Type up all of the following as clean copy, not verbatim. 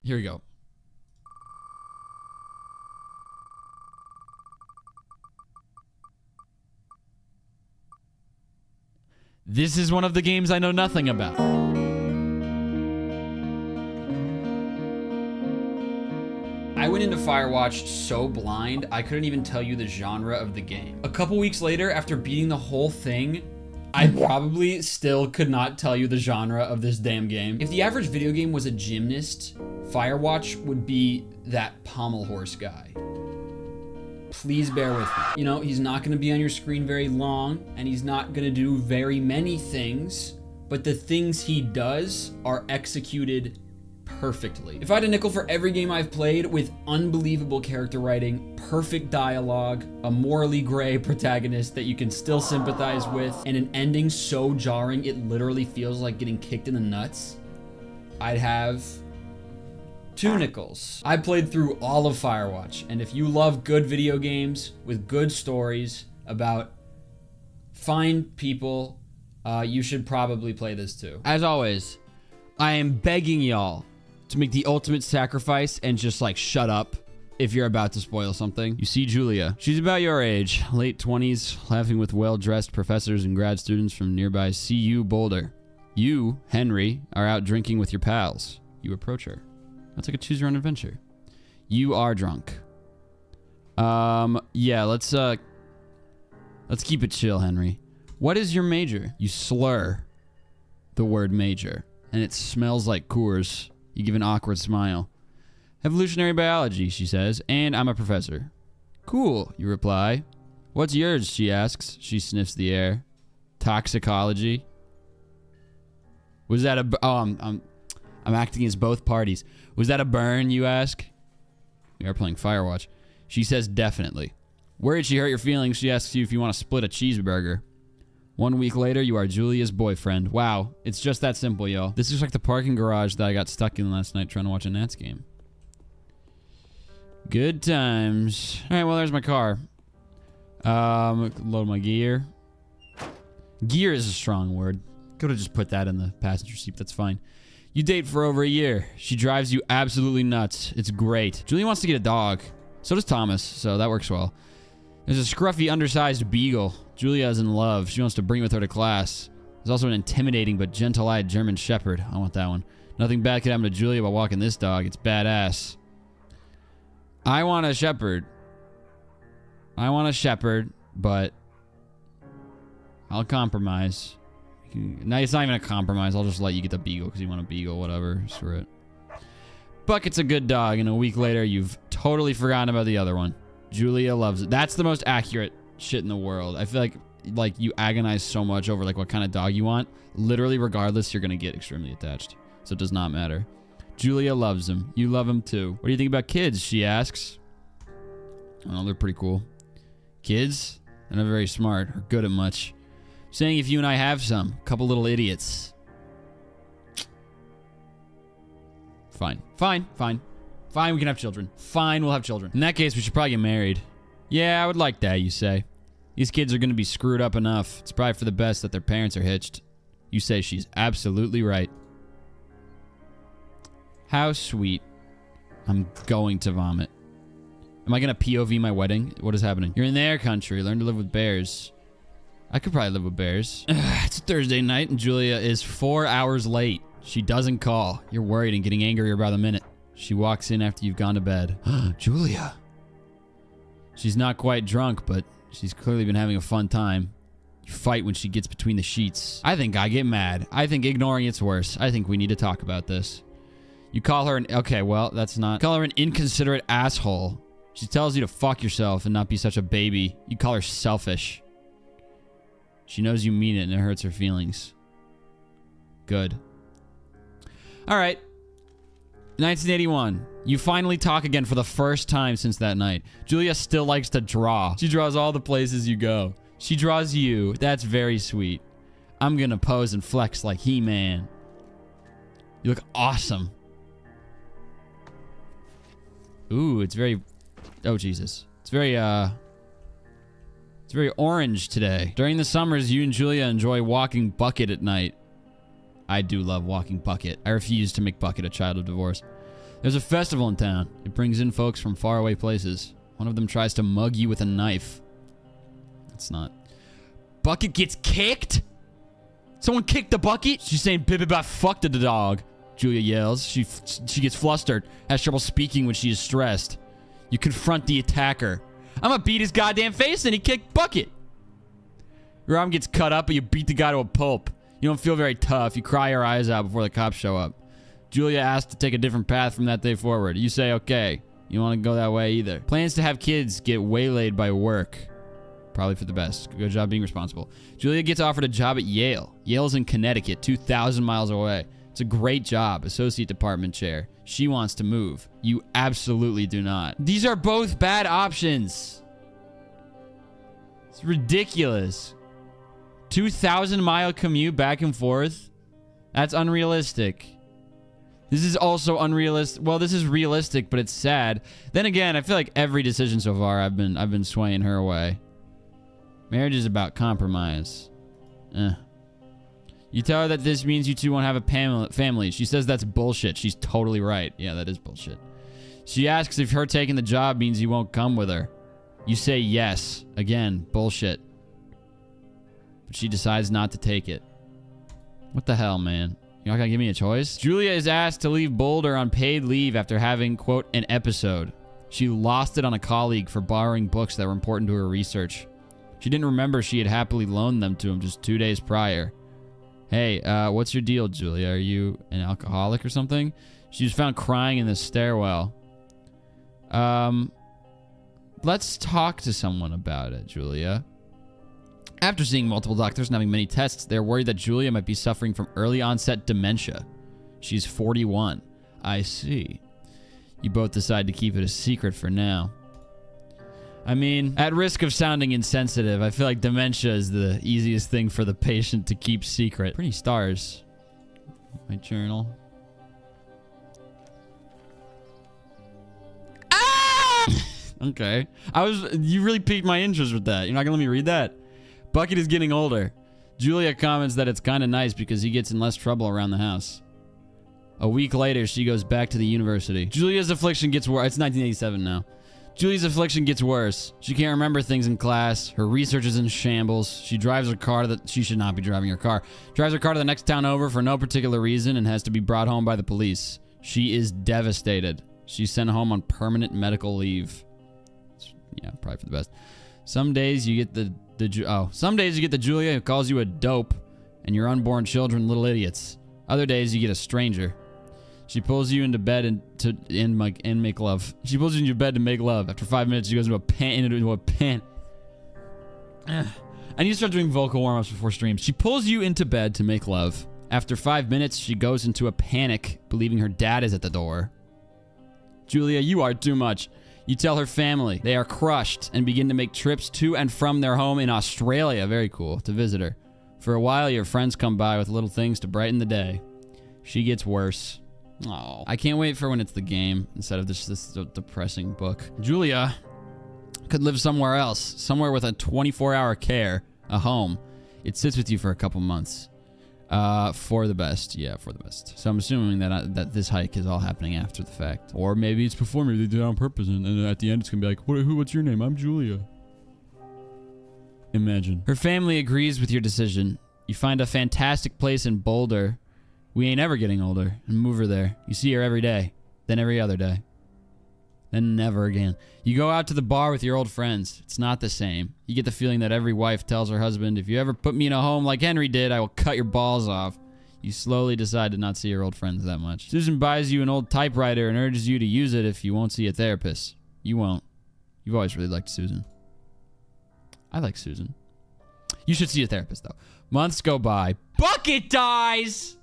Here we go. This is one of the games I know nothing about. I went into Firewatch so blind, I couldn't even tell you the genre of the game. A couple weeks later, after beating the whole thing, I probably still could not tell you the genre of this damn game. If the average video game was a gymnast, Firewatch would be that pommel horse guy. Please bear with me. You know, he's not gonna be on your screen very long, and he's not gonna do very many things, but the things he does are executed perfectly. If I had a nickel for every game I've played with unbelievable character writing, perfect dialogue, a morally gray protagonist that you can still sympathize with, and an ending so jarring it literally feels like getting kicked in the nuts, I'd have 2 nickels. I played through all of Firewatch, and if you love good video games with good stories about fine people, you should probably play this too. As always, I am begging y'all to make the ultimate sacrifice and just like shut up if you're about to spoil something. You see Julia. She's about your age, late 20s, laughing with well-dressed professors and grad students from nearby CU Boulder. You, Henry, are out drinking with your pals. You approach her. That's like a choose your own adventure. You are drunk. Yeah, let's keep it chill, Henry. What is your major? You slur the word major, and it smells like Coors. You give an awkward smile. Evolutionary biology, she says, and I'm a professor. Cool, you reply. What's yours, she asks. She sniffs the air. Toxicology. Was that a... Oh, I'm acting as both parties. Was that a burn, you ask? We are playing Firewatch. She says definitely. Worried she hurt your feelings, she asks you if you want to split a cheeseburger. 1 week later, you are Julia's boyfriend. Wow, it's just that simple, yo. This is like the parking garage that I got stuck in last night trying to watch a Nats game. Good times. All right, well, there's my car. Load my gear. Gear is a strong word. Could have just put that in the passenger seat. That's fine. You date for over a year. She drives you absolutely nuts. It's great. Julia wants to get a dog. So does Thomas, so that works well. There's a scruffy, undersized beagle. Julia is in love. She wants to bring with her to class. There's also an intimidating but gentle-eyed German shepherd. I want that one. Nothing bad could happen to Julia while walking this dog. It's badass. I want a shepherd. But I'll compromise. No, it's not even a compromise. I'll just let you get the beagle because you want a beagle, whatever. Screw it. Bucket's a good dog, and a week later, you've totally forgotten about the other one. Julia loves it. That's the most accurate shit in the world. I feel like you agonize so much over like what kind of dog you want. Literally, regardless, you're going to get extremely attached. So it does not matter. Julia loves him. You love him too. What do you think about kids? She asks. Oh, they're pretty cool. Kids? They're not very smart or good at much. Saying if you and I have some. Couple little idiots. Fine. Fine. Fine, we can have children. Fine, we'll have children. In that case, we should probably get married. Yeah, I would like that, you say. These kids are going to be screwed up enough. It's probably for the best that their parents are hitched. You say she's absolutely right. How sweet. I'm going to vomit. Am I going to POV my wedding? What is happening? You're in their country. Learn to live with bears. I could probably live with bears. It's a Thursday night and Julia is 4 hours late. She doesn't call. You're worried and getting angrier by the minute. She walks in after you've gone to bed. Julia. She's not quite drunk, but she's clearly been having a fun time. You fight when she gets between the sheets. I think I get mad. I think ignoring it's worse. I think we need to talk about this. You call her an... Okay, well, that's not... Call her an inconsiderate asshole. She tells you to fuck yourself and not be such a baby. You call her selfish. She knows you mean it and it hurts her feelings. Good. All right. 1981. You finally talk again for the first time since that night. Julia still likes to draw. She draws all the places you go. She draws you. That's very sweet. I'm gonna pose and flex like He-Man. You look awesome. Ooh, it's very... Oh, Jesus. It's very orange today. During the summers, you and Julia enjoy walking Bucket at night. I do love walking Bucket. I refuse to make Bucket a child of divorce. There's a festival in town. It brings in folks from faraway places. One of them tries to mug you with a knife. It's not. Bucket gets kicked? Someone kicked the bucket? She's saying bib about fuck to the dog. Julia yells. She gets flustered, has trouble speaking when she is stressed. You confront the attacker. I'm gonna beat his goddamn face and he kicked bucket. Your arm gets cut up, but you beat the guy to a pulp. You don't feel very tough. You cry your eyes out before the cops show up. Julia asks to take a different path from that day forward. You say, okay. You don't want to go that way either. Plans to have kids get waylaid by work. Probably for the best. Good job being responsible. Julia gets offered a job at Yale. Yale's in Connecticut, 2,000 miles away. It's a great job. Associate department chair. She wants to move. You absolutely do not. These are both bad options. It's ridiculous. 2,000-mile commute back and forth? That's unrealistic. This is also unrealistic. Well, this is realistic, but it's sad. Then again, I feel like every decision so far I've been swaying her away. Marriage is about compromise. You tell her that this means you two won't have a family. She says that's bullshit. She's totally right. Yeah, that is bullshit. She asks if her taking the job means you won't come with her. You say yes. Again, bullshit. But she decides not to take it. What the hell, man? You're not gonna give me a choice? Julia is asked to leave Boulder on paid leave after having, quote, an episode. She lost it on a colleague for borrowing books that were important to her research. She didn't remember she had happily loaned them to him just 2 days prior. Hey, what's your deal, Julia? Are you an alcoholic or something? She was found crying in the stairwell. Let's talk to someone about it, Julia. After seeing multiple doctors and having many tests, they're worried that Julia might be suffering from early onset dementia. She's 41. I see. You both decide to keep it a secret for now. I mean, at risk of sounding insensitive, I feel like dementia is the easiest thing for the patient to keep secret. Pretty stars. My journal. Ah! Okay. You really piqued my interest with that. You're not gonna let me read that? Bucket is getting older. Julia comments that it's kind of nice because he gets in less trouble around the house. A week later, she goes back to the university. Julia's affliction gets worse. It's 1987 now. Julia's affliction gets worse. She can't remember things in class. Her research is in shambles. She drives her car to she should not be driving her car. Drives her car to the next town over for no particular reason and has to be brought home by the police. She is devastated. She's sent home on permanent medical leave. Yeah, probably for the best. Some days you get some days you get the Julia who calls you a dope and your unborn children little idiots. Other days you get a stranger. She pulls you into bed and make love. She pulls you into your bed to make love. After 5 minutes, she goes into a pan. I need to start doing vocal warm-ups before streams. She pulls you into bed to make love. After 5 minutes, she goes into a panic, believing her dad is at the door. Julia, you are too much. You tell her family. They are crushed and begin to make trips to and from their home in Australia. Very cool. To visit her. For a while, your friends come by with little things to brighten the day. She gets worse. Oh, I can't wait for when it's the game instead of this depressing book. Julia could live somewhere else. Somewhere with a 24-hour care. A home. It sits with you for a couple months. For the best. Yeah, for the best. So I'm assuming that this hike is all happening after the fact. Or maybe it's before. Maybe they did it on purpose. And at the end, it's going to be like, what's your name? I'm Julia. Imagine. Her family agrees with your decision. You find a fantastic place in Boulder. We ain't ever getting older. And move her there. You see her every day. Then every other day. Then never again. You go out to the bar with your old friends. It's not the same. You get the feeling that every wife tells her husband, if you ever put me in a home like Henry did, I will cut your balls off. You slowly decide to not see your old friends that much. Susan buys you an old typewriter and urges you to use it if you won't see a therapist. You won't. You've always really liked Susan. I like Susan. You should see a therapist, though. Months go by. Bucket dies!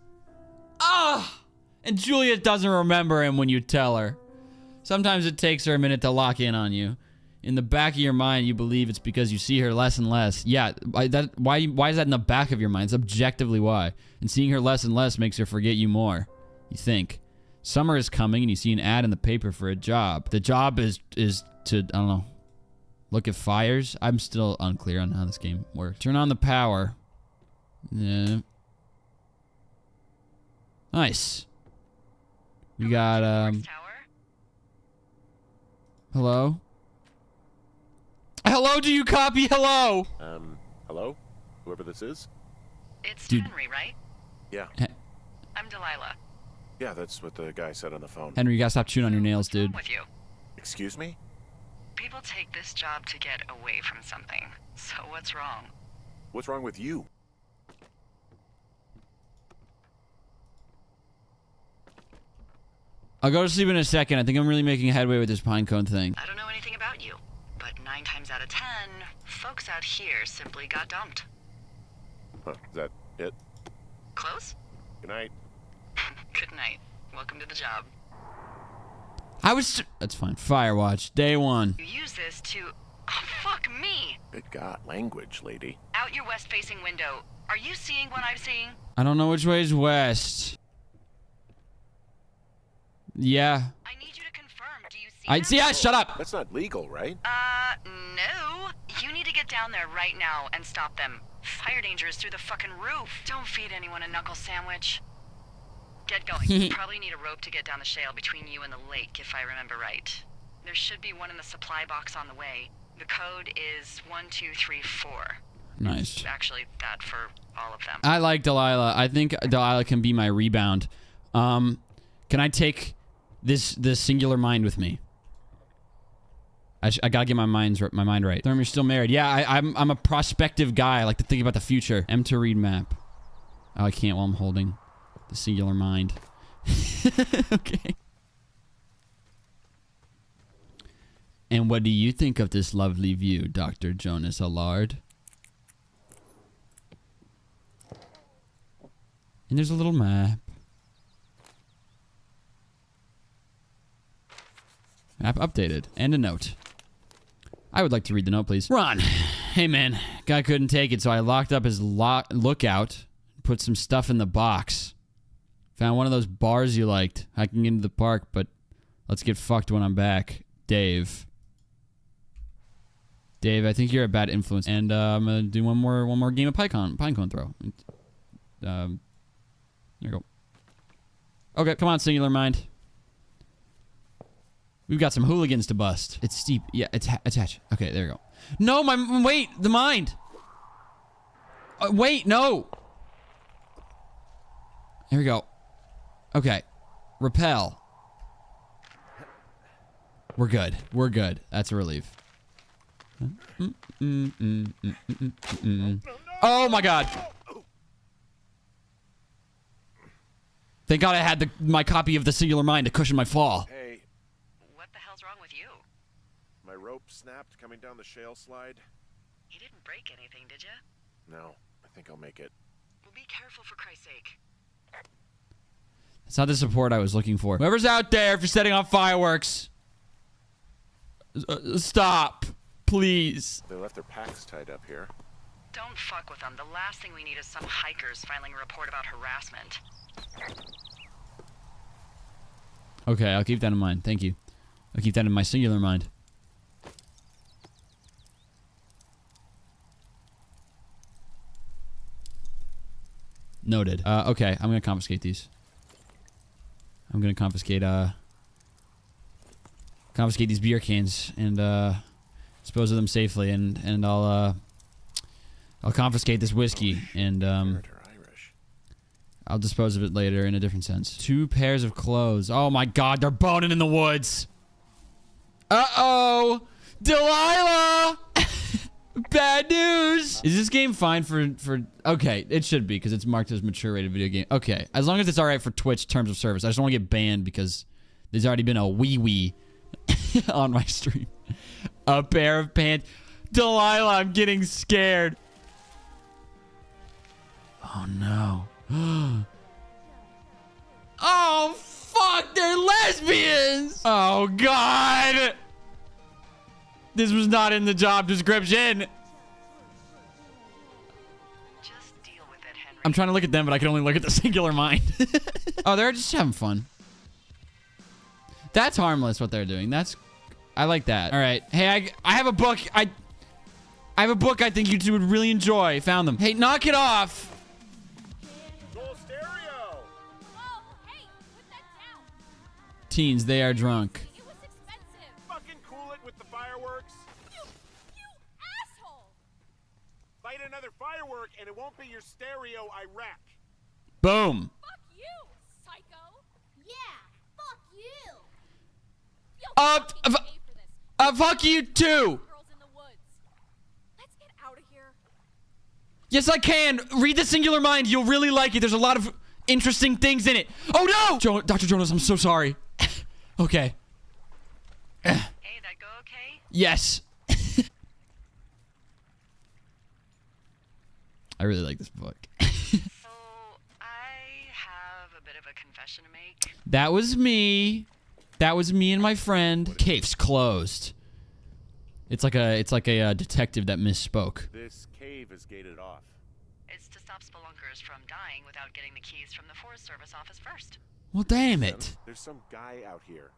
Ah! And Julia doesn't remember him when you tell her. Sometimes it takes her a minute to lock in on you. In the back of your mind, you believe it's because you see her less and less. Yeah, why is that in the back of your mind? It's objectively why. And seeing her less and less makes her forget you more. You think. Summer is coming and you see an ad in the paper for a job. The job is to, I don't know, look at fires. I'm still unclear on how this game works. Turn on the power. Yeah. Nice. We got, Hello? Hello, do you copy? Hello? Hello? Whoever this is? It's Dude. Henry, right? Yeah. I'm Delilah. Yeah, that's what the guy said on the phone. Henry, you gotta stop chewing on your nails, What's wrong dude. with you? Excuse me? People take this job to get away from something. So what's wrong? What's wrong with you? I'll go to sleep in a second. I think I'm really making headway with this pinecone thing. I don't know anything about you, but 9 times out of 10, folks out here simply got dumped. Huh, is that it? Close? Good night. Good night. Welcome to the job. That's fine. Firewatch, day 1. You use this to... Oh, fuck me! Good God, language, lady. Out your west-facing window. Are you seeing what I'm seeing? I don't know which way is west. Yeah. I need you to confirm. Do you see them? Yeah, shut up! That's not legal, right? No. You need to get down there right now and stop them. Fire danger is through the fucking roof. Don't feed anyone a knuckle sandwich. Get going. You probably need a rope to get down the shale between you and the lake, if I remember right. There should be one in the supply box on the way. The code is 1234. Nice. It's actually that for all of them. I like Delilah. I think Delilah can be my rebound. Can I take this singular mind with me? I gotta get my mind right. Therm, you're still married. Yeah, I'm a prospective guy. I like to think about the future. M to read map. Oh, I can't while I'm holding the singular mind. Okay. And what do you think of this lovely view, Dr. Jonas Allard? And there's a little map. Map updated. And a note. I would like to read the note, please. Ron. Hey, man. Guy couldn't take it, so I locked up his lookout. Put some stuff in the box. Found one of those bars you liked. Hiking into the park, but let's get fucked when I'm back. Dave. Dave, I think you're a bad influence. And I'm going to do one more game of pinecone throw. There you go. Okay, come on, singular mind. We've got some hooligans to bust. It's steep. Yeah, attach. Okay, there you go. No, wait, the mind. Wait, no. Here we go. Okay. Repel. We're good. We're good. That's a relief. Oh my god. Thank god I had my copy of the singular mind to cushion my fall. Hey, What the hell's wrong with you? my rope snapped coming down the shale slide. You didn't break anything, did you? No, I think I'll make it. Well, be careful for Christ's sake. It's not the support I was looking for. Whoever's out there, if you're setting off fireworks, stop, please. They left their packs tied up here. Don't fuck with them. The last thing we need is some hikers filing a report about harassment. Okay, I'll keep that in mind. Thank you. I'll keep that in my singular mind. Noted. Okay, I'm gonna confiscate these. I'm gonna confiscate these beer cans and dispose of them safely, and I'll confiscate this whiskey and Irish. I'll dispose of it later in a different sense. 2 pairs of clothes. Oh my god, they're boning in the woods. Uh-oh! Delilah! Bad news! Is this game fine for... Okay, it should be, because it's marked as mature rated video game. Okay, as long as it's alright for Twitch terms of service. I just don't want to get banned because there's already been a wee-wee on my stream. A pair of pants. Delilah, I'm getting scared. Oh no. Oh fuck, they're lesbians! Oh god! This was not in the job description. Just deal with it, Henry. I'm trying to look at them, but I can only look at the singular mind. Oh, they're just having fun. That's harmless what they're doing. I like that. All right. Hey, I have a book. I have a book I think you two would really enjoy. Found them. Hey, knock it off. Whoa, hey, put that down. Teens, they are drunk. It was expensive. Fucking cool another firework, and it won't be your stereo I wreck. Boom. Fuck you, psycho. Yeah, fuck you. Yo, Fuck you too. girls in the woods. Let's get out of here. Yes, I can. Read The Singular Mind. You'll really like it. There's a lot of interesting things in it. Oh, no! Dr. Jonas, I'm so sorry. Okay. Hey, that go okay? Yes. I really like this book. So, I have a bit of a confession to make. That was me. That was me and my friend. Cave's closed. It's like a detective that misspoke. This cave is gated off. It's to stop spelunkers from dying without getting the keys from the Forest Service office first. Well, damn it. There's some guy out here.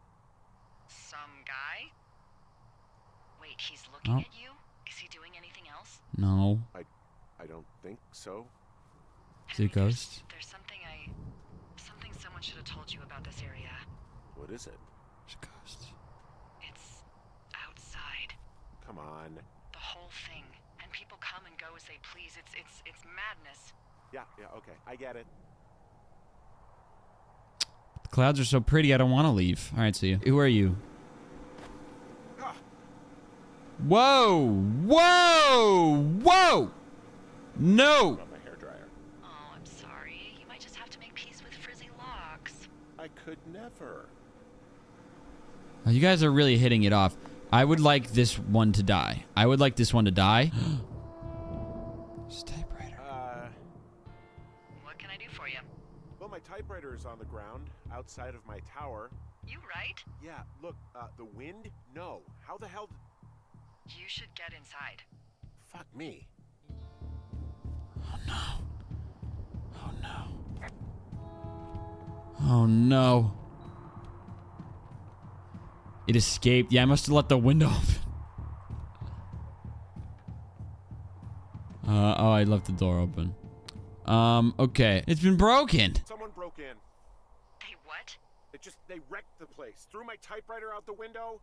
Some guy? Wait, he's looking at you? Is he doing anything else? No. I don't think so. Is it a ghost? There's something someone should have told you about this area. What is it? It's a ghost. It's outside. Come on. The whole thing. And people come and go as they please. It's madness. Yeah, okay. I get it. The clouds are so pretty, I don't want to leave. All right, see you. Who are you? Ah, Whoa! Whoa! Whoa! No! on my hairdryer. Oh, I'm sorry. You might just have to make peace with frizzy locks. I could never. Oh, you guys are really hitting it off. I would like this one to die. I would like this one to die. It's a typewriter. What can I do for you? Well, my typewriter is on the ground outside of my tower. You right? Yeah, look, the wind? No. How the hell You should get inside. Fuck me. Oh no. Oh no. Oh no. It escaped. Yeah, I must have let the window open. Oh, I left the door open. Okay. It's been broken. Someone broke in. Hey, what? They wrecked the place. Threw my typewriter out the window.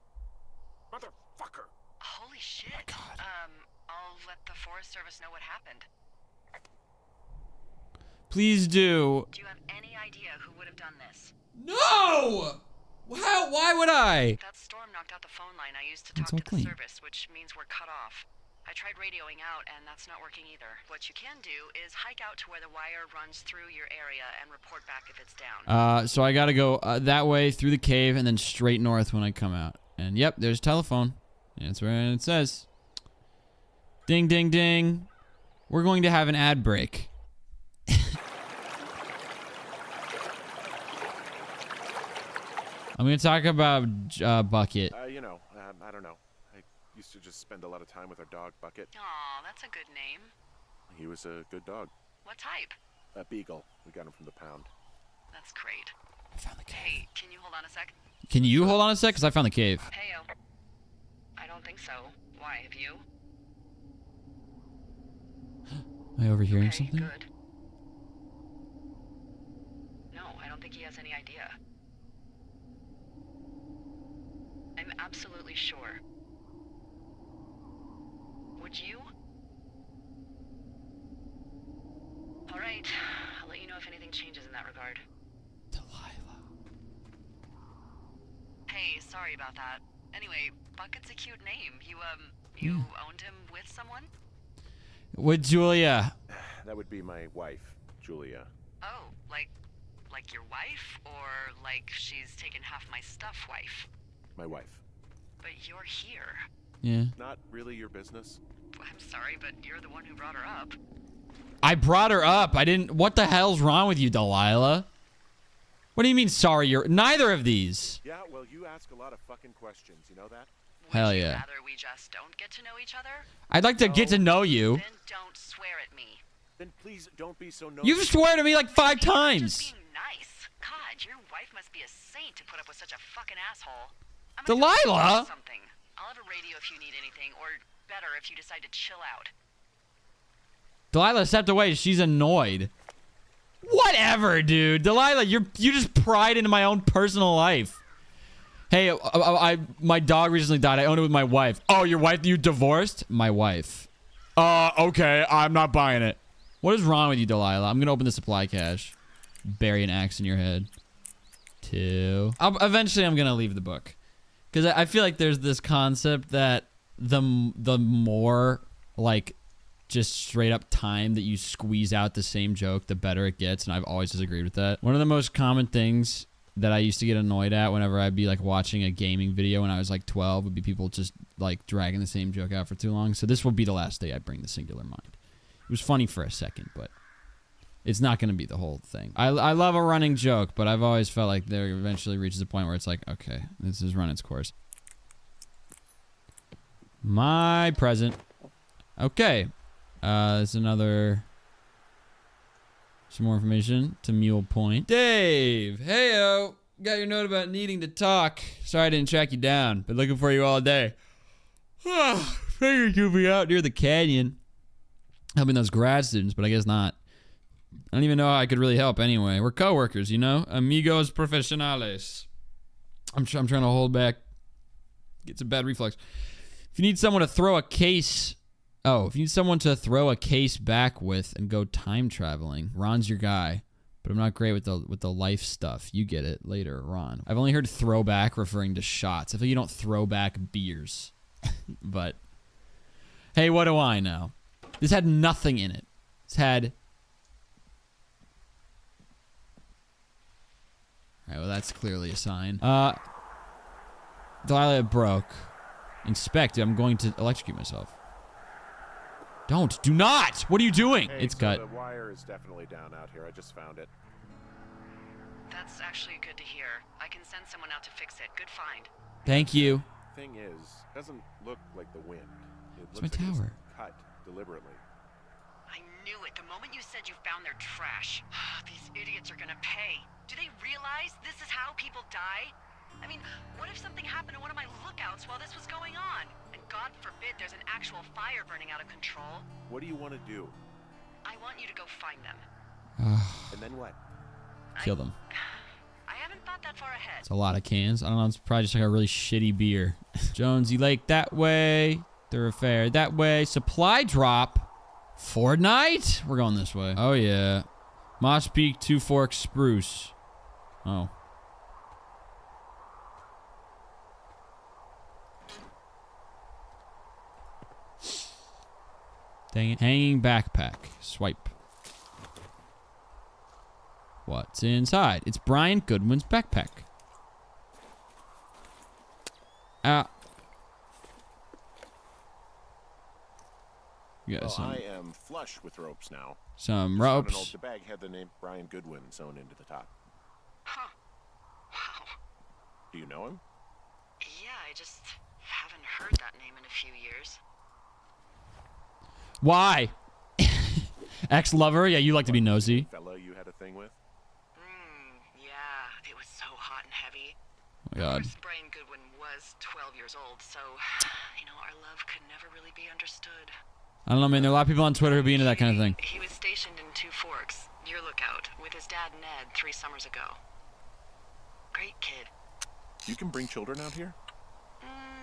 Motherfucker. Holy shit. my God. I'll let the Forest Service know what happened. Please do. Do you have any idea who would have done this? No! How? Why would I? That storm knocked out the phone line I used to It's talk all to clean. the service, which means we're cut off. I tried radioing out, and that's not working either. What you can do is hike out to where the wire runs through your area and report back if it's down. So I gotta go that way through the cave and then straight north when I come out. And yep, there's telephone. That's where it says. Ding, ding, ding. We're going to have an ad break. I'm going to talk about Bucket. I don't know. I used to just spend a lot of time with our dog, Bucket. Aw, that's a good name. He was a good dog. What type? A beagle. We got him from the pound. That's great. I found the cave. Hey, can you hold on a sec? Can you hold on a sec? Because I found the cave. Heyo. I don't think so. Why, have you? Am I overhearing Okay, something? good. No, I don't think he has any idea. I'm absolutely sure. Would you? All right, I'll let you know if anything changes in that regard. Delilah. Hey, sorry about that. Anyway, Bucket's a cute name. You owned him with someone? With Julia. That would be my wife, Julia. Oh, like your wife? Or like she's taken half my stuff wife? My wife. But you're here. Yeah. Not really your business. I'm sorry, but you're the one who brought her up. I brought her up. I didn't. What the hell's wrong with you, Delilah? What do you mean, sorry? You're neither of these. Yeah, well, you ask a lot of fucking questions. You know that? Hell Would you yeah. rather we just don't get to know each other? I'd like to get to know you. Then don't swear at me. Then please don't be so nosy. You've sworn to me like 5 I'm just times. being nice. God, your wife must be a saint to put up with such a fucking asshole. I'm Delilah? gonna go something. I'll have a radio if you need anything, or better if you decide to chill out. Delilah stepped away. She's annoyed. Whatever, dude. Delilah, you just pried into my own personal life. Hey, my dog recently died. I owned it with my wife. Oh, your wife? You divorced? My wife. Okay, I'm not buying it. What is wrong with you, Delilah? I'm gonna open the supply cache. Bury an axe in your head. 2. Eventually, I'm gonna leave the book. Because I feel like there's this concept that the more, like, just straight up time that you squeeze out the same joke, the better it gets, and I've always disagreed with that. One of the most common things that I used to get annoyed at whenever I'd be, like, watching a gaming video when I was, like, 12 would be people just, like, dragging the same joke out for too long. So this will be the last day I bring the singular mind. It was funny for a second, but it's not going to be the whole thing. I love a running joke, but I've always felt like there eventually reaches a point where it's like, okay, this has run its course. My present. Okay. There's another... Some more information to Mule Point. Dave! Heyo! Got your note about needing to talk. Sorry I didn't track you down. Been looking for you all day. Figured you'd be out near the canyon. Helping those grad students, but I guess not. I don't even know how I could really help anyway. We're coworkers, you know? Amigos profesionales. I'm trying to hold back. Get some bad reflex. If you need someone to throw a case... Oh, if you need someone to throw a case back with and go time traveling, Ron's your guy. But I'm not great with the life stuff. You get it later, Ron. I've only heard throwback referring to shots. I feel you don't throw back beers. But, hey, what do I know? This had nothing in it. This had... Alright, well, that's clearly a sign. Delilah, it broke. Inspect. I'm going to electrocute myself. Do not! What are you doing? Hey, It's so cut. The wire is definitely down out here. I just found it. That's actually good to hear. I can send someone out to fix it. Good find. Thank you. Thing is, doesn't look like the wind. It It's my looks like it was tower. cut deliberately. I knew it. The moment you said you found their trash. These idiots are gonna pay. Do they realize this is how people die? I mean, what if something happened to one of my lookouts while this was going on? And God forbid there's an actual fire burning out of control. What do you want to do? I want you to go find them. And then what? Kill them. I haven't thought that far ahead. It's a lot of cans. I don't know. It's probably just like a really shitty beer. Jonesy Lake that way. Thoroughfare that way. Supply drop. Fortnite? We're going this way. Oh, yeah. Moss Peak, Two Forks, Spruce. Oh. Dang it. Hanging backpack. Swipe. What's inside? It's Brian Goodwin's backpack. You got Well, I am flush with ropes now. some Just found an ropes. old- The bag had the name Brian Goodwin sewn into the top. Huh. Wow. Do you know him? Yeah, I just haven't heard that name in a few years. Why? Ex-lover? Yeah, you like to be nosy. Fella you had a thing with? Yeah, it was so hot and heavy. Oh my God. Of course, Brian Goodwin was 12 years old, so, you know, our love could never really be understood. I don't know, man. There are a lot of people on Twitter who be into that kind of thing. He was stationed in Two Forks, your lookout, with his dad Ned 3 summers ago. Great kid. You can bring children out here?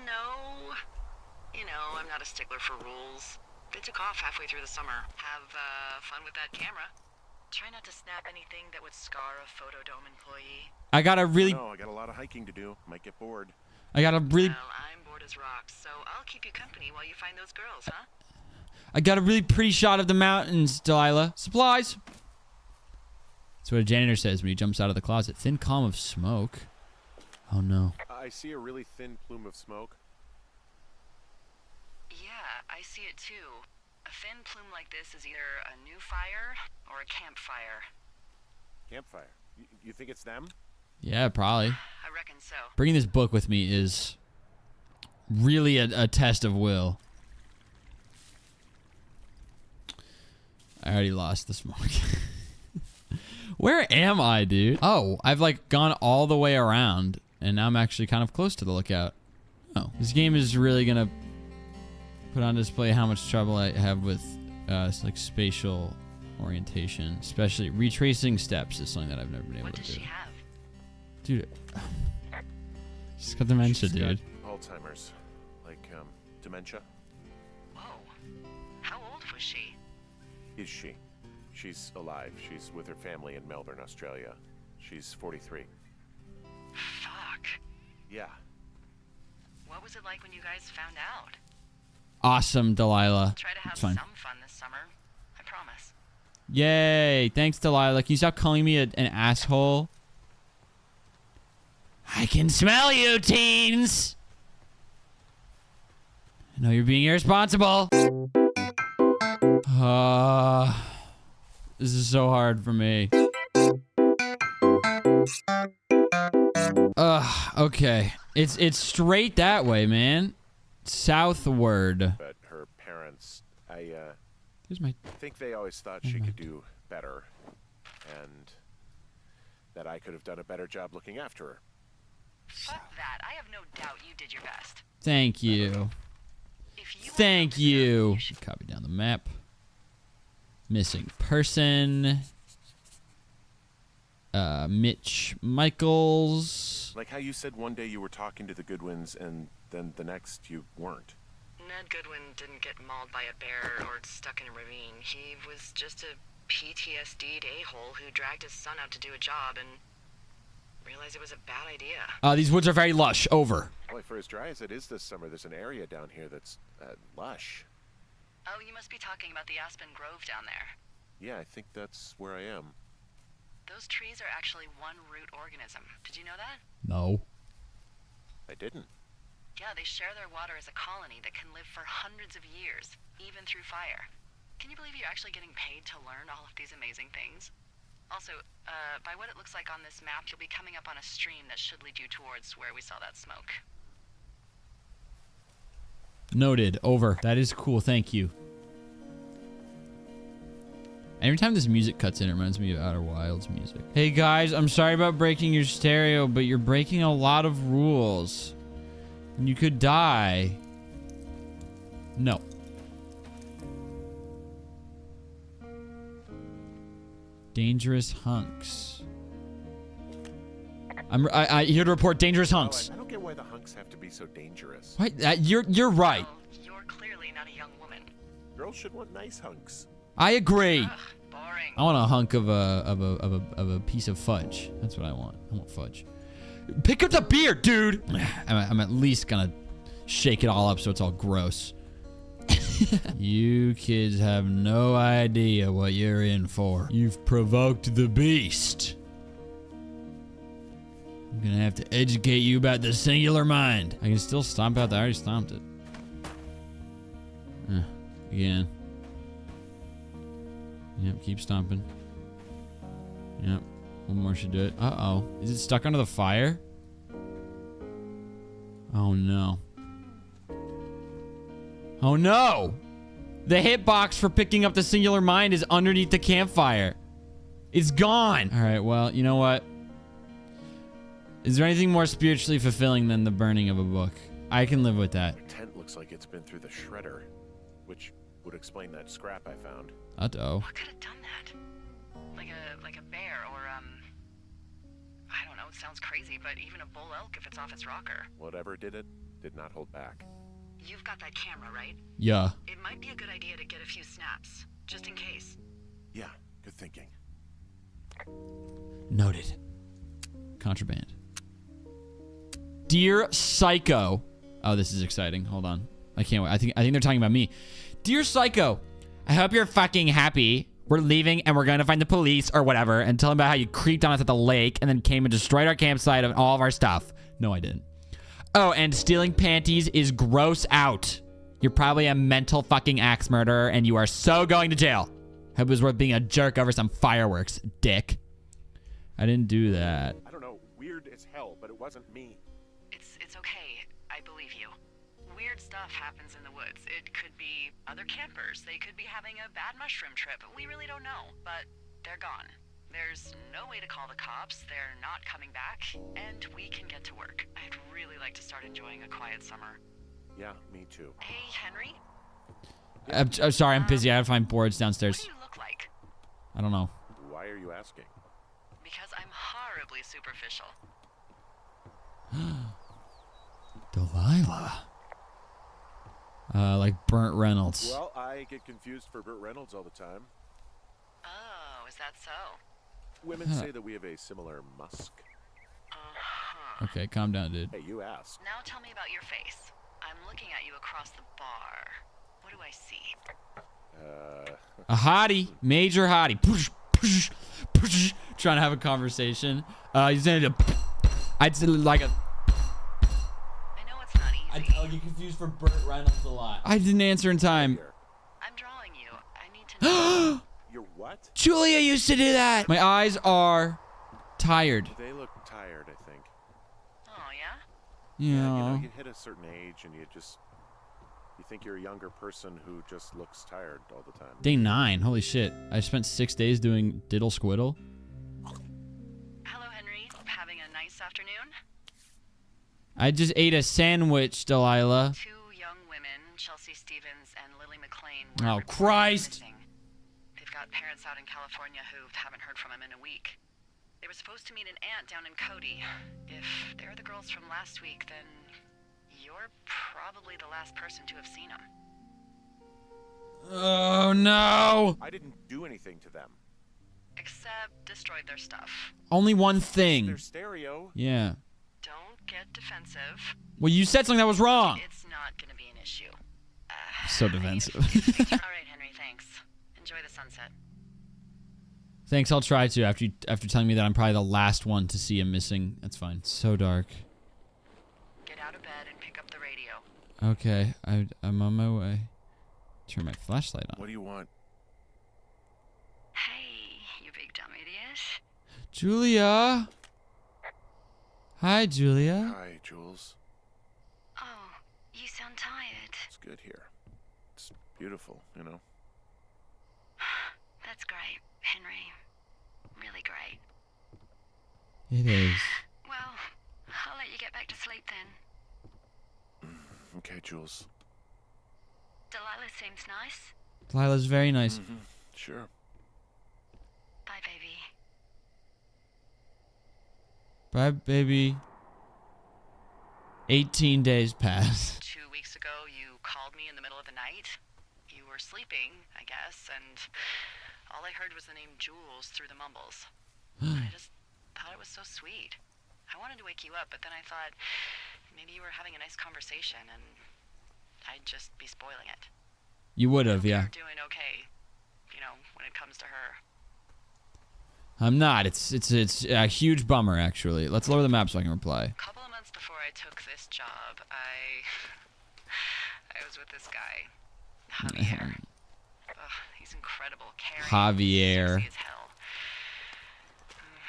No. You know, I'm not a stickler for rules. They took off halfway through the summer. Have fun with that camera. Try not to snap anything that would scar a Photodome employee. I got a really... No, I got a lot of hiking to do. Might get bored. I got a really... Well, I'm bored as rocks, so I'll keep you company while you find those girls, huh? I got a really pretty shot of the mountains, Delilah. Supplies. That's what a janitor says when he jumps out of the closet. Thin column of smoke. Oh, no. I see a really thin plume of smoke. Yeah, I see it too. A thin plume like this is either a new fire or a campfire. Campfire. You think it's them? Yeah, probably. I reckon so. Bringing this book with me is really a test of will. I already lost the smoke. Where am I, dude? Oh, I've like gone all the way around, and now I'm actually kind of close to the lookout. Oh, this game is really gonna put on display how much trouble I have with like spatial orientation, especially retracing steps is something that I've never been able What to does do. she have? Dude, she's got dementia, She's got dude. Alzheimer's. Like, dementia. Whoa. How is she? Is she? She's alive. She's with her family in Melbourne, Australia. She's 43. Fuck. Yeah. What was it like when you guys found out? Awesome, Delilah. Try to have It's some fine. fun this summer. I promise. Yay. Thanks, Delilah. Can you stop calling me an asshole? I can smell you, teens. I know you're being irresponsible. This is so hard for me. Okay. It's straight that way, man. Southward. But her parents, Here's my... think they always thought she could do better. And that I could have done a better job looking after her. Fuck that. I have no doubt you did your best. Thank you. If you Thank you. Copy down the map. Missing person. Mitch Michaels. Like how you said one day you were talking to the Goodwins and then the next you weren't. Ned Goodwin didn't get mauled by a bear or stuck in a ravine. He was just a PTSD'd a-hole who dragged his son out to do a job and realized it was a bad idea. These woods are very lush. Over. Boy, for as dry as it is this summer, there's an area down here that's lush. Oh, you must be talking about the Aspen Grove down there. Yeah, I think that's where I am. Those trees are actually one root organism. Did you know that? No. I didn't. Yeah, they share their water as a colony that can live for hundreds of years, even through fire. Can you believe you're actually getting paid to learn all of these amazing things? Also, by what it looks like on this map, you'll be coming up on a stream that should lead you towards where we saw that smoke. Noted. Over. That is cool. Thank you. Every time this music cuts in, it reminds me of Outer Wilds music. Hey guys, I'm sorry about breaking your stereo, but you're breaking a lot of rules. And you could die. No. Dangerous hunks. I here to report dangerous hunks. I don't get why the hunks have to be so dangerous. What? You're right. Well, you're clearly not a young woman. Girls should want nice hunks. I agree. Ugh, boring. I want a hunk of a piece of fudge. That's what I want. I want fudge. Pick up the beer, dude. I'm at least gonna shake it all up so it's all gross. You kids have no idea what you're in for. You've provoked the beast. I'm gonna have to educate you about the singular mind. I can still stomp out that. I already stomped it. Again. Yep, keep stomping. Yep. One more should do it. Uh-oh. Is it stuck under the fire? Oh, no. Oh, no! The hitbox for picking up the singular mind is underneath the campfire. It's gone! Alright, well, you know what? Is there anything more spiritually fulfilling than the burning of a book? I can live with that. The tent looks like it's been through the shredder, which would explain that scrap I found. Uh-oh. What could have done that? Like a bear or, I don't know, it sounds crazy, but even a bull elk if it's off its rocker. Whatever did it, did not hold back. You've got that camera, right? Yeah. It might be a good idea to get a few snaps, just in case. Yeah, good thinking. Noted. Contraband. Dear Psycho. Oh, this is exciting. Hold on. I can't wait. I think they're talking about me. Dear Psycho, I hope you're fucking happy. We're leaving and we're going to find the police or whatever and tell them about how you creeped on us at the lake and then came and destroyed our campsite and all of our stuff. No, I didn't. Oh, and stealing panties is gross out. You're probably a mental fucking axe murderer and you are so going to jail. Hope it was worth being a jerk over some fireworks, dick. I didn't do that. I don't know, weird as hell, but it wasn't me. It's okay. I believe you. Weird stuff happens in the woods. It could be other campers. They could be having a bad mushroom trip. We really don't know, but they're gone. There's no way to call the cops. They're not coming back, and we can get to work. I'd really like to start enjoying a quiet summer. Yeah, me too. Hey, Henry? I'm sorry, I'm busy. I gotta find boards What downstairs. do you look like? I don't know. Why are you asking? Because I'm horribly superficial. Delilah. Like Burnt Reynolds. Well, I I get confused for Burt Reynolds all the time. Oh, is that so? Women say that we have a similar musk. Okay, calm down, dude. Hey, you asked. Now tell me about your face. I'm looking at you across the bar. What do I see? A hottie, major hottie. Push, push, push. Trying to have a conversation. He's gonna do. I'd say like a. I know it's not easy. I get confused for Burt Reynolds a lot. I didn't answer in time. Here. I'm drawing you. I need to know. You're what? Julia used to do that. My eyes are tired. They look tired, I think. Oh, yeah? Yeah. You know, you hit a certain age and you think you're a younger person who just looks tired all the time. Day 9. Holy shit. I spent 6 days doing diddle squiddle. Hello, Henry. Having a nice afternoon? I just ate a sandwich, Delilah. 2 young women, Chelsea Stevens and Lily McLean, Oh, were reported Christ. missing. They've got parents out in California who haven't heard from them in a week. They were supposed to meet an aunt down in Cody. If they're the girls from last week, then you're probably the last person to have seen them. Oh, no. I didn't do anything to them. Except destroyed their stuff. Only one thing. Their stereo. Yeah. Don't get defensive. Well, you said something that was wrong. It's not gonna be an issue. So defensive. All right, Henry, thanks. Enjoy the sunset. Thanks, I'll try to after telling me that I'm probably the last one to see him missing. That's fine. So dark. Get out of bed and pick up the radio. Okay, I'm on my way. Turn my flashlight on. What do you want? Hey, you big dumb idiot. Julia. Hi, Julia. Hi, Jules. Oh, you sound tired. It's good here. It's beautiful, you know. That's great, Henry. Really great. It is. Well, I'll let you get back to sleep then. Okay, Jules. Delilah seems nice. Delilah's very nice. Sure. Bye, baby. Bye, baby. 18 days passed. 2 weeks ago, you called me in the middle of the night. You were sleeping, I guess, and all I heard was the name Jules through the mumbles. I just thought it was so sweet. I wanted to wake you up, but then I thought maybe you were having a nice conversation, and I'd just be spoiling it. You would have, yeah. You're doing okay, you know, when it comes to her. I'm not. It's a huge bummer, actually. Let's lower the map so I can reply. A couple of months before I took this job, I was with this guy, Javier. He's incredible, caring, Javier. sexy as hell.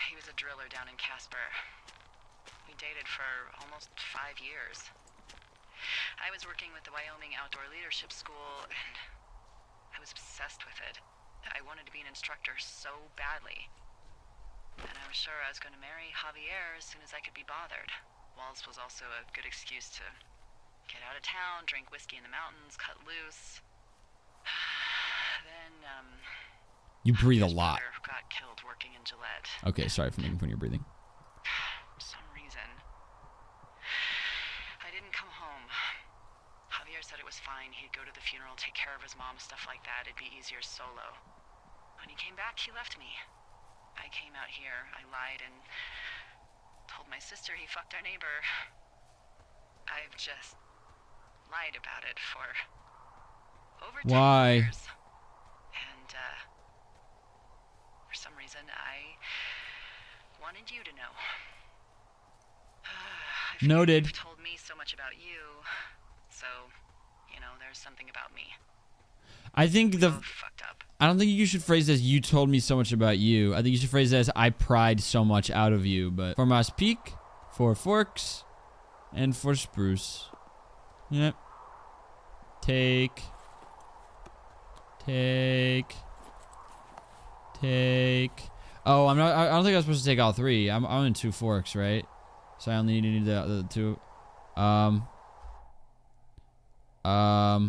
He was a driller down in Casper. We dated for almost 5 years. I was working with the Wyoming Outdoor Leadership School, and I was obsessed with it. I wanted to be an instructor so badly. And I was sure I was going to marry Javier as soon as I could be bothered. Walls was also a good excuse to get out of town, drink whiskey in the mountains, cut loose. Then, You breathe a Javier's lot. brother got killed working in Gillette. Okay, sorry for making fun of your breathing. For some reason, I didn't come home. Javier said it was fine. He'd go to the funeral, take care of his mom, stuff like that. It'd be easier solo. When he came back, he left me. I came out here. I lied and told my sister he fucked our neighbor. I've just lied about it for over 10 Why? years. And, for some reason, I wanted you to know. I figured Noted. You've told me so much about you, so, you know, there's something about me. I think the... Both fucked up. I don't think you should phrase it as you told me so much about you. I think you should phrase it as I pried so much out of you. But for Moss Peak, for Forks, and for Spruce. Yep. Take. Oh, I'm not. I don't think I was supposed to take all 3. I'm in 2 Forks, right? So I only need the 2.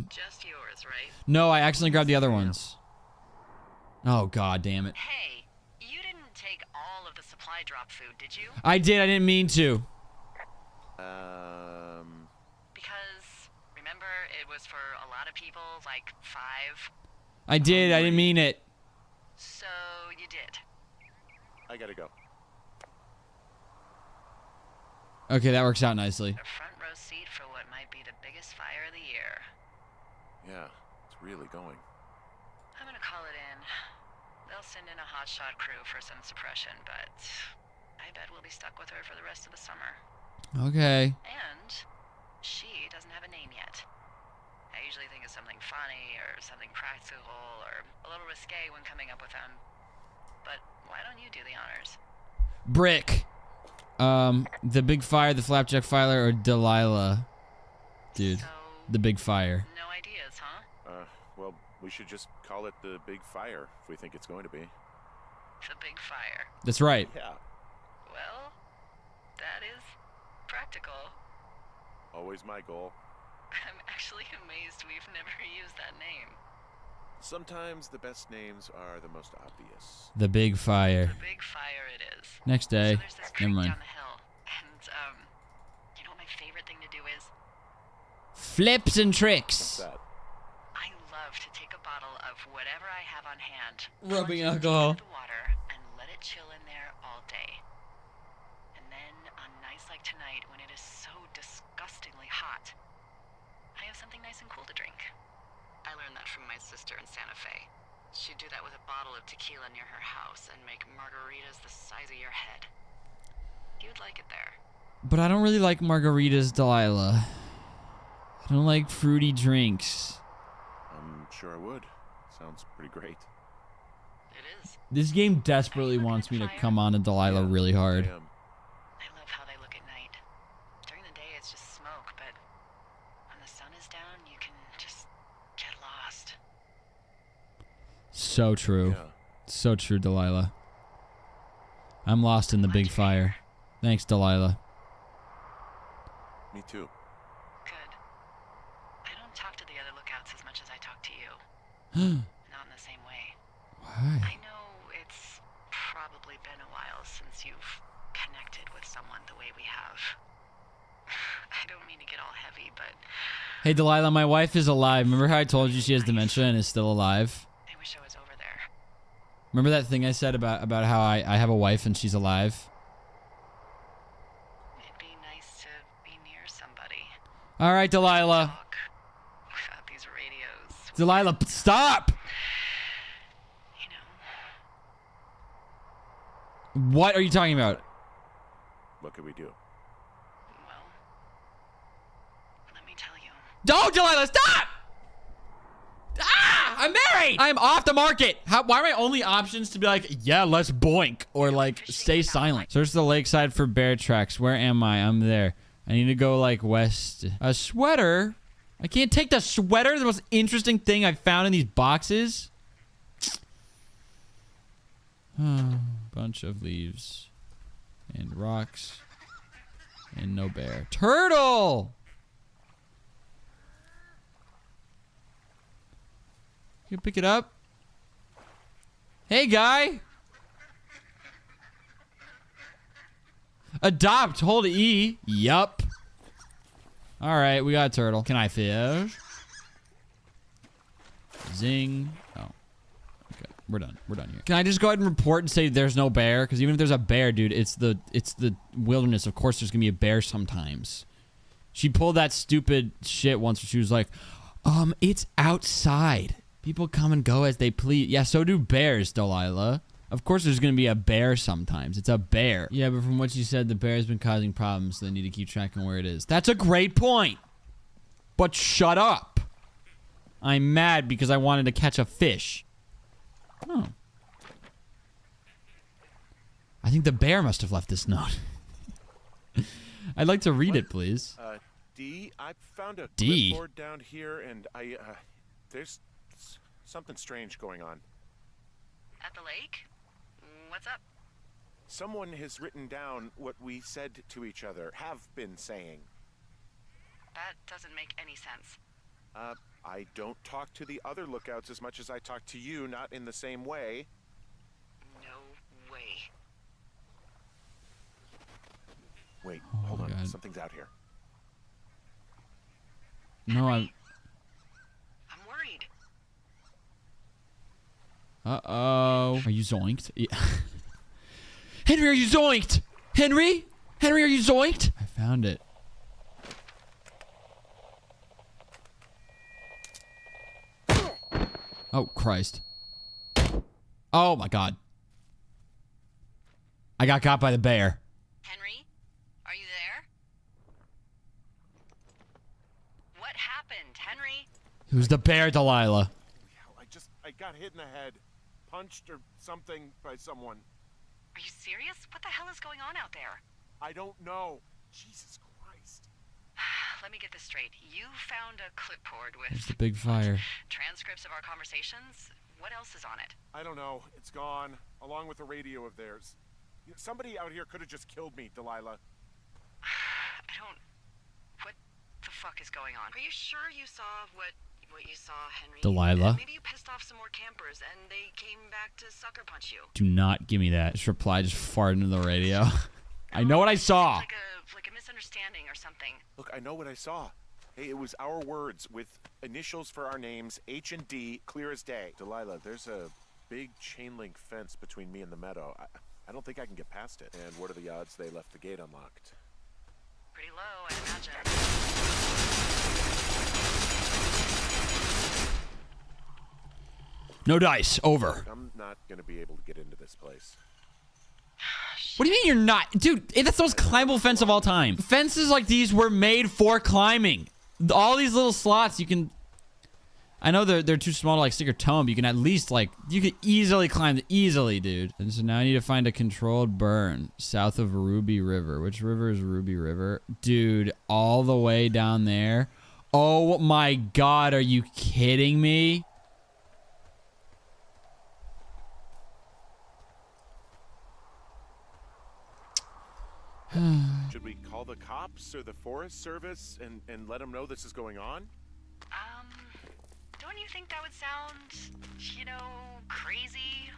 Just yours, right? No, I accidentally grabbed the other ones. Oh, god damn it. Hey, you didn't take all of the supply drop food, did you? I did. I didn't mean to. Because, remember, it was for a lot of people, like 5. I did. I didn't mean it. So you did. I gotta go. Okay, that works out nicely. A front row seat for what might be the biggest fire of the year. Yeah, it's really going. I'm gonna call it in. They'll send in a hotshot crew for some suppression, but I bet we'll be stuck with her for the rest of the summer. Okay. And she doesn't have a name yet. I usually think of something funny or something practical or a little risque when coming up with them. But why don't you do the honors? Brick. The Big Fire, the Flapjack Filer, or Delilah? Dude, So, the Big Fire. no ideas, huh? Well, we should just call it the Big Fire if we think it's going to be. The big fire. That's right. Yeah, Well, that is practical. always my goal. I'm actually amazed we've never used that name. Sometimes the best names are the most obvious. The Big Fire. The big fire it is. Next day. So there's this creek Never mind. down the hill, and you know what my favorite thing to do is? Flips and What's tricks. that? I love to take a bottle of whatever I have on hand, Rubbing plunge it alcohol. into the water, and let it chill in there all day. And then on nights like tonight, when it is so disgustingly hot, I have something nice and cool to drink. I learned that from my sister in Santa Fe. She'd do that with a bottle of tequila near her house and make margaritas the size of your head. You'd like it there. But I don't really like margaritas, Delilah. I don't like fruity drinks. I'm sure I would. Sounds pretty great. It is. This game desperately wants me to come on to Delilah really hard. Damn. I love how they look at night. During the day, it's just smoke, but when the sun is down, you can just get lost. So true. Yeah. So true, Delilah. I'm lost in the Big Fire. Thanks, Delilah. Me too. Good. I don't talk to the other lookouts as much as I talk to you. Not in the same way. Why? I know it's probably been a while since you've connected with someone the way we have. I don't mean to get all heavy, but Hey, Delilah, my wife is alive. Remember how I told you she has dementia and is still alive? I wish I was over there. Remember that thing I said about how I have a wife and she's alive? It'd be nice to be near somebody. All right, Delilah. Talk without these radios. Delilah, stop! You know, What are you talking about? What could we do? well, let me tell you. Don't, Delilah, stop! Ah, I'm married! I'm off the market. Why are my only options to be like, yeah, let's boink, or like, stay silent? Search the lakeside for bear tracks. Where am I? I'm there. I need to go like west. A sweater? I can't take the sweater? The most interesting thing I found in these boxes? Bunch of leaves and rocks and no bear. Turtle! You pick it up? Hey, guy! Adopt. Hold E. Yup. Alright, we got a turtle. Can I fish? Zing. Oh. Okay, we're done. We're done here. Can I just go ahead and report and say there's no bear? Because even if there's a bear, dude, it's the wilderness. Of course there's gonna be a bear sometimes. She pulled that stupid shit once where she was like, it's outside. People come and go as they please. Yeah, so do bears, Delilah. Of course there's going to be a bear sometimes. It's a bear. Yeah, but from what you said, the bear's been causing problems, so they need to keep tracking where it is. That's a great point. But shut up. I'm mad because I wanted to catch a fish. Oh. I think the bear must have left this note. I'd like to read it, please. D, I found a D? clipboard down here, and there's something strange going on. At the lake? What's up? Someone has written down what we said to each other, have been saying. That doesn't make any sense. I don't talk to the other lookouts as much as I talk to you, not in the same way. No way. Wait, Oh hold my on. God. Something's out here. No, I'm... Uh-oh. Are you zoinked? Yeah. Henry, are you zoinked? Henry? Henry, are you zoinked? I found it. Oh, Christ. Oh, my God. I got got by the bear. Henry? Are you there? What happened, Henry? Who's the bear, Delilah? I got hit in the head. Punched or something by someone. Are you serious? What the hell is going on out there? I don't know. Jesus Christ. Let me get this straight. You found a clipboard There's with the big fire. transcripts of our conversations? What else is on it? I don't know. It's gone, along with the radio of theirs. Somebody out here could have just killed me, Delilah. What the fuck is going on? Are you sure you saw what you saw, Henry? Delilah? Maybe you pissed off some more campers and they came back to sucker punch you. Do not give me that. Just reply, just fart into the radio. I know what I saw. Like a misunderstanding or something. Look, I know what I saw. Hey, it was our words with initials for our names, H and D, clear as day. Delilah, there's a big chain link fence between me and the meadow. I don't think I can get past it. And what are the odds they left the gate unlocked? Pretty low, I imagine. No dice. Over. I'm not gonna be able to get into this place. What do you mean you're not? Dude, that's the most climbable fence of all time. Fences like these were made for climbing. All these little slots you can... I know they're too small to like stick your toe in, but you can at least like... You could easily climb it. Easily, dude. And so now I need to find a controlled burn south of Ruby River. Which river is Ruby River? Dude, all the way down there. Oh my God, are you kidding me? Should we call the cops or the Forest Service and let them know this is going on? Don't you think that would sound, crazy?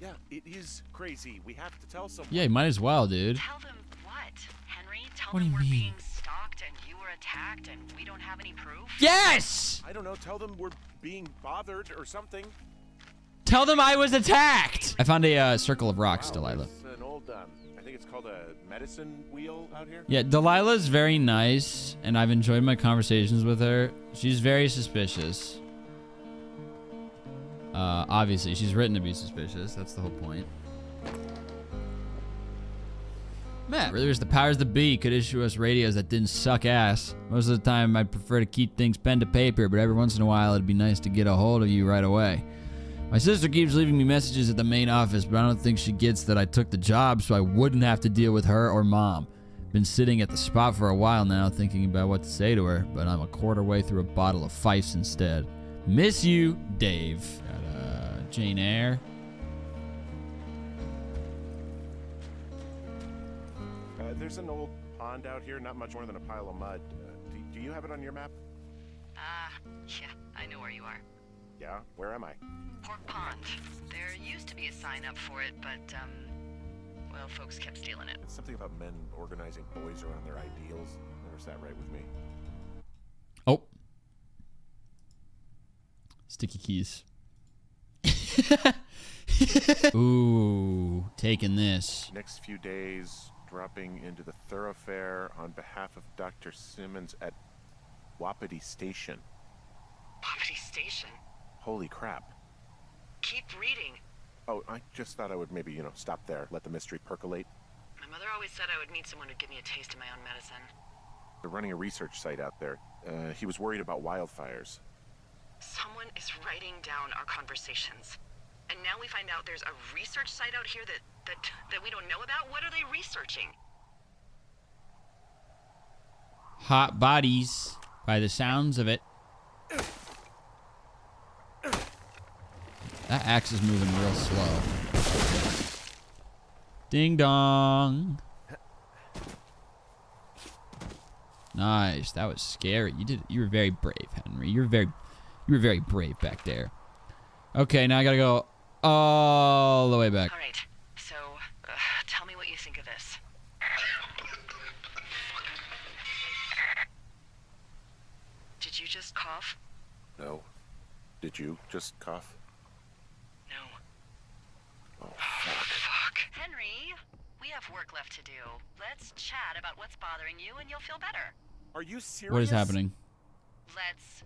Yeah, it is crazy. We have to tell someone. Yeah, you might as well, dude. Tell them what, Henry? Tell What do them you we're mean? being stalked and you were attacked and we don't have any proof? Yes! I don't know. Tell them we're being bothered or something. Tell them I was attacked! I found a circle of rocks, Delilah. It's an old, I think it's called a medicine wheel out here. Yeah, Delilah's very nice, and I've enjoyed my conversations with her. She's very suspicious. Obviously, she's written to be suspicious. That's the whole point. Man, there's the powers that be could issue us radios that didn't suck ass. Most of the time, I'd prefer to keep things pen to paper, but every once in a while, it'd be nice to get a hold of you right away. My sister keeps leaving me messages at the main office, but I don't think she gets that I took the job so I wouldn't have to deal with her or Mom. Been sitting at the spot for a while now thinking about what to say to her, but I'm a quarter way through a bottle of Fifes instead. Miss you, Dave. Got Jane Eyre. There's an old pond out here, not much more than a pile of mud. Do you have it on your map? Yeah, I know where you are. Yeah, where am I? Pork Pond. There used to be a sign up for it, but, well, folks kept stealing it. It's something about men organizing boys around their ideals. Never sat right with me. Oh. Sticky keys. Ooh, taking this. Next few days, dropping into the thoroughfare on behalf of Dr. Simmons at Wapiti Station. Wapiti Station? Holy crap. Keep reading. Oh, I just thought I would maybe, stop there, let the mystery percolate. My mother always said I would meet someone who'd give me a taste of my own medicine. They're running a research site out there. He was worried about wildfires. Someone is writing down our conversations. And now we find out there's a research site out here that we don't know about? What are they researching? Hot bodies, by the sounds of it. That axe is moving real slow. Ding dong. Nice. That was scary. You were very brave, Henry. You were very brave back there. Okay, now I gotta go all the way back. All right. So, tell me what you think of this. Did you just cough? No. Did you just cough? work left to do. Let's chat about what's bothering you and you'll feel better. Are you serious? What is happening? Let's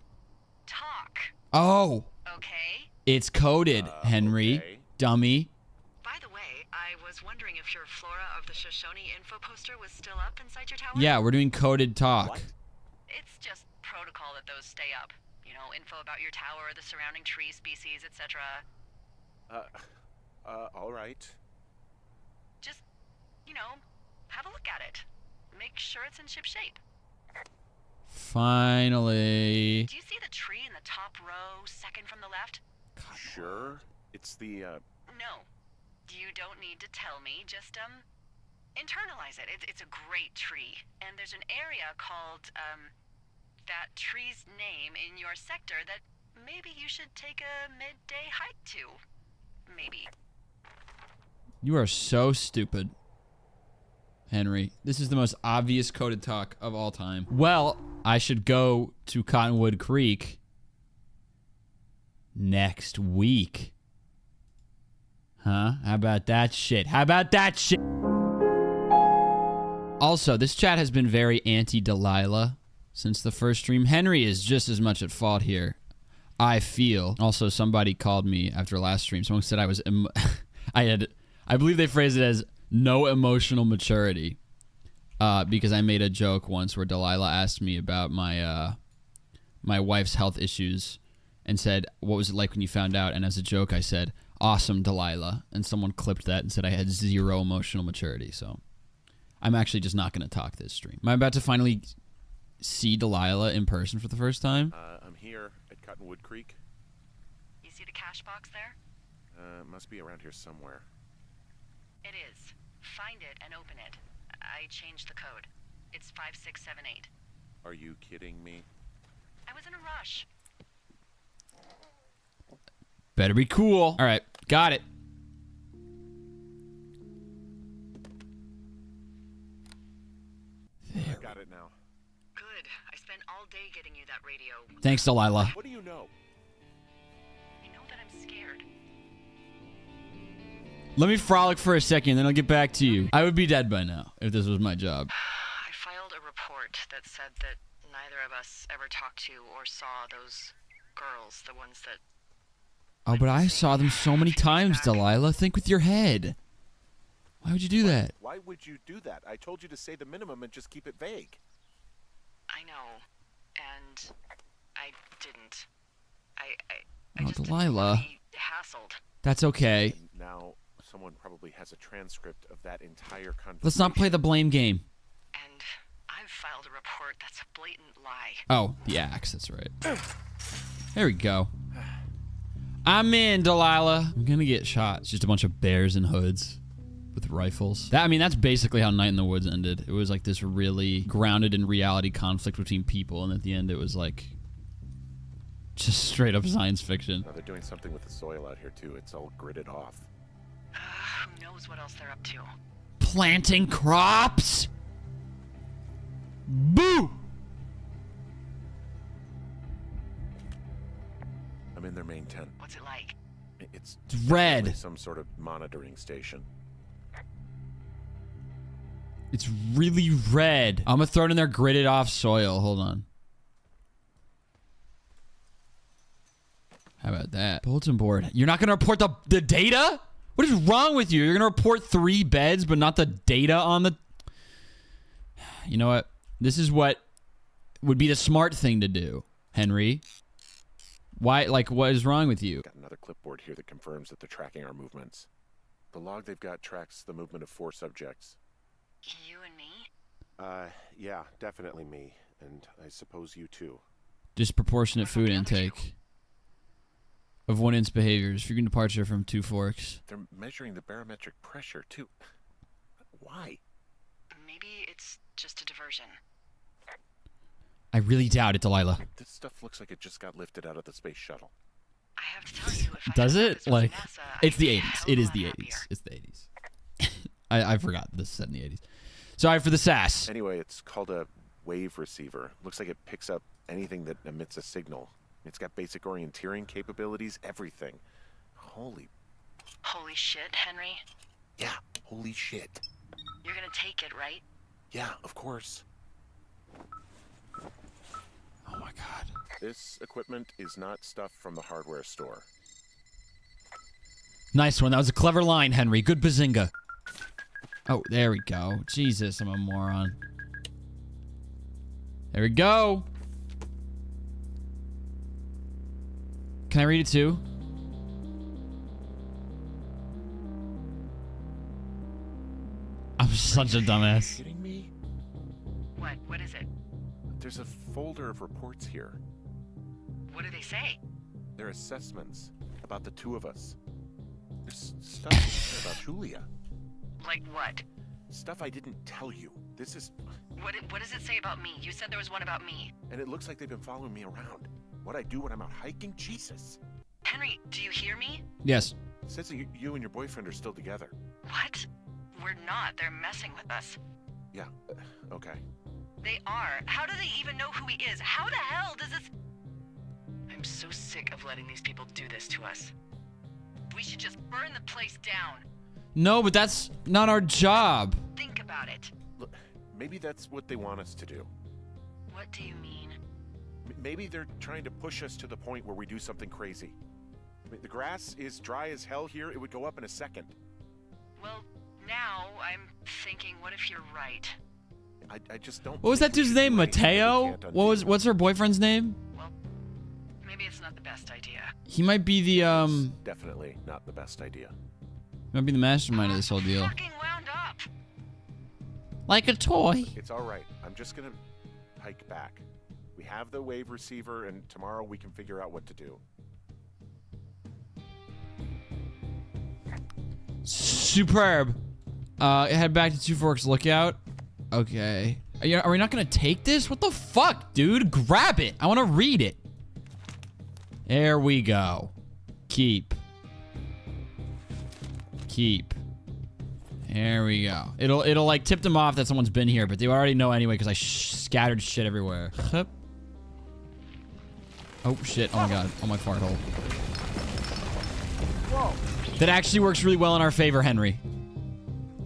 talk, Oh, okay? it's coded, Henry. Okay. Dummy. By the way, I was wondering if your Flora of the Shoshone info poster was still up inside your tower? Yeah, we're doing coded talk. What? It's just protocol that those stay up. You know, info about your tower, the surrounding tree species, etc. All right. Just, you know, have a look at it. Make sure it's in ship shape. Finally. Do you see the tree in the top row, second from the left? Sure. It's the, No. You don't need to tell me. Just, internalize it. It's a great tree. And there's an area called, that tree's name in your sector that maybe you should take a midday hike to. Maybe. You are so stupid, Henry. This is the most obvious coded talk of all time. Well, I should go to Cottonwood Creek next week. Huh? How about that shit? How about that shit? Also, this chat has been very anti-Delilah since the first stream. Henry is just as much at fault here, I feel. Also, somebody called me after last stream. Someone said I was... I believe they phrased it as no emotional maturity. Because I made a joke once where Delilah asked me about my my wife's health issues and said, what was it like when you found out? And as a joke, I said, awesome, Delilah. And someone clipped that and said I had zero emotional maturity. So I'm actually just not going to talk this stream. Am I about to finally see Delilah in person for the first time? I'm here at Cottonwood Creek. You see the cash box there? Must be around here somewhere. It is. Find it and open it. I changed the code. It's 5678. Are you kidding me? I was in a rush. Better be cool. All right, got it. I got it now. Good. I spent all day getting you that radio. Thanks, Delilah. What do you know? I know that I'm scared. Let me frolic for a second, then I'll get back to you. I would be dead by now if this was my job. I filed a report that said that neither of us ever talked to or saw those girls, the ones that... Oh, but I saw them so many times, Delilah. Think with your head. Why would you do that? Why would you do that? I told you to say the minimum and just keep it vague. I know. And I didn't. I Oh, just Delilah. didn't be hassled. That's okay. And now someone probably has a transcript of that entire conversation. Let's not play the blame game. And I've filed a report that's a blatant lie. Oh, the axe. That's right. There we go. I'm in, Delilah. I'm gonna get shot. It's just a bunch of bears in hoods with rifles. I mean, that's basically how Night in the Woods ended. It was like this really grounded in reality conflict between people, and at the end it was like just straight up science fiction. Now they're doing something with the soil out here too. It's all gridded off. Who knows what else they're up to? Planting crops? Boo! I'm in their main tent. What's it like? It's red. definitely some sort of monitoring station. It's really red. I'm gonna throw it in their gridded off soil. Hold on. How about that? Bulletin board. You're not gonna report the data? What is wrong with you? You're gonna report 3 beds, but not the data on the... You know what? This is what would be the smart thing to do, Henry. Why, like, what is wrong with you? Got another clipboard here that confirms that they're tracking our movements. The log they've got tracks the movement of 4 subjects. You and me? Yeah, definitely me. And I suppose you too. Disproportionate food intake. Avoidance behaviors. Frequent departure from 2 forks. They're measuring the barometric pressure too. Why? Maybe it's just a diversion. I really doubt it, Delilah. This stuff looks like it just got lifted out of the space shuttle. I have to tell you, if I Does had it? this with Like, NASA, it's I'd the be a 80s. hell It of a is lot the happier. 80s. It's the 80s. I forgot this is set in the 80s. Sorry for the sass. Anyway, it's called a wave receiver. Looks like it picks up anything that emits a signal. It's got basic orienteering capabilities, everything. Holy Holy shit, Henry. yeah, holy shit. You're gonna take it, right? Yeah, of course. Oh my god. This equipment is not stuff from the hardware store. Nice one. That was a clever line, Henry. Good bazinga. Oh, there we go. Jesus, I'm a moron. There we go. Can I read it too? I'm such a Are you dumbass. kidding me? What? What is it? There's a folder of reports here. What do they say? They're assessments about the two of us. There's stuff in here about Julia. Like what? Stuff I didn't tell you. This is... What does it say about me? You said there was one about me. And it looks like they've been following me around. What I do when I'm out hiking? Jesus. Henry, do you hear me? Yes. It says that you and your boyfriend are still together. What? We're not. They're messing with us. Yeah, okay. They are. How do they even know who he is? How the hell does this... I'm so sick of letting these people do this to us. We should just burn the place down. No, but that's not our job. Think about it. Look, maybe that's what they want us to do. What do you mean? Maybe they're trying to push us to the point where we do something crazy. I mean, the grass is dry as hell here. It would go up in a second. Well, now I'm thinking, what if you're right? I just don't... What was that think we dude's should name? do anything that we Mateo? can't undo. What's her boyfriend's name? Well, maybe it's not the best idea. He might be the It's definitely not the best idea. might be the mastermind of this whole deal. Fucking wound up. Like a toy. It's all right. I'm just gonna hike back. We have the wave receiver, and tomorrow we can figure out what to do. Superb. Head back to Two Forks Lookout. Okay. Are we not gonna take this? What the fuck, dude? Grab it. I want to read it. There we go. Keep. Keep. There we go. It'll like tip them off that someone's been here, but they already know anyway because I scattered shit everywhere. Hup. Oh shit. Oh my god. Oh my fart hole. Whoa! That actually works really well in our favor, Henry.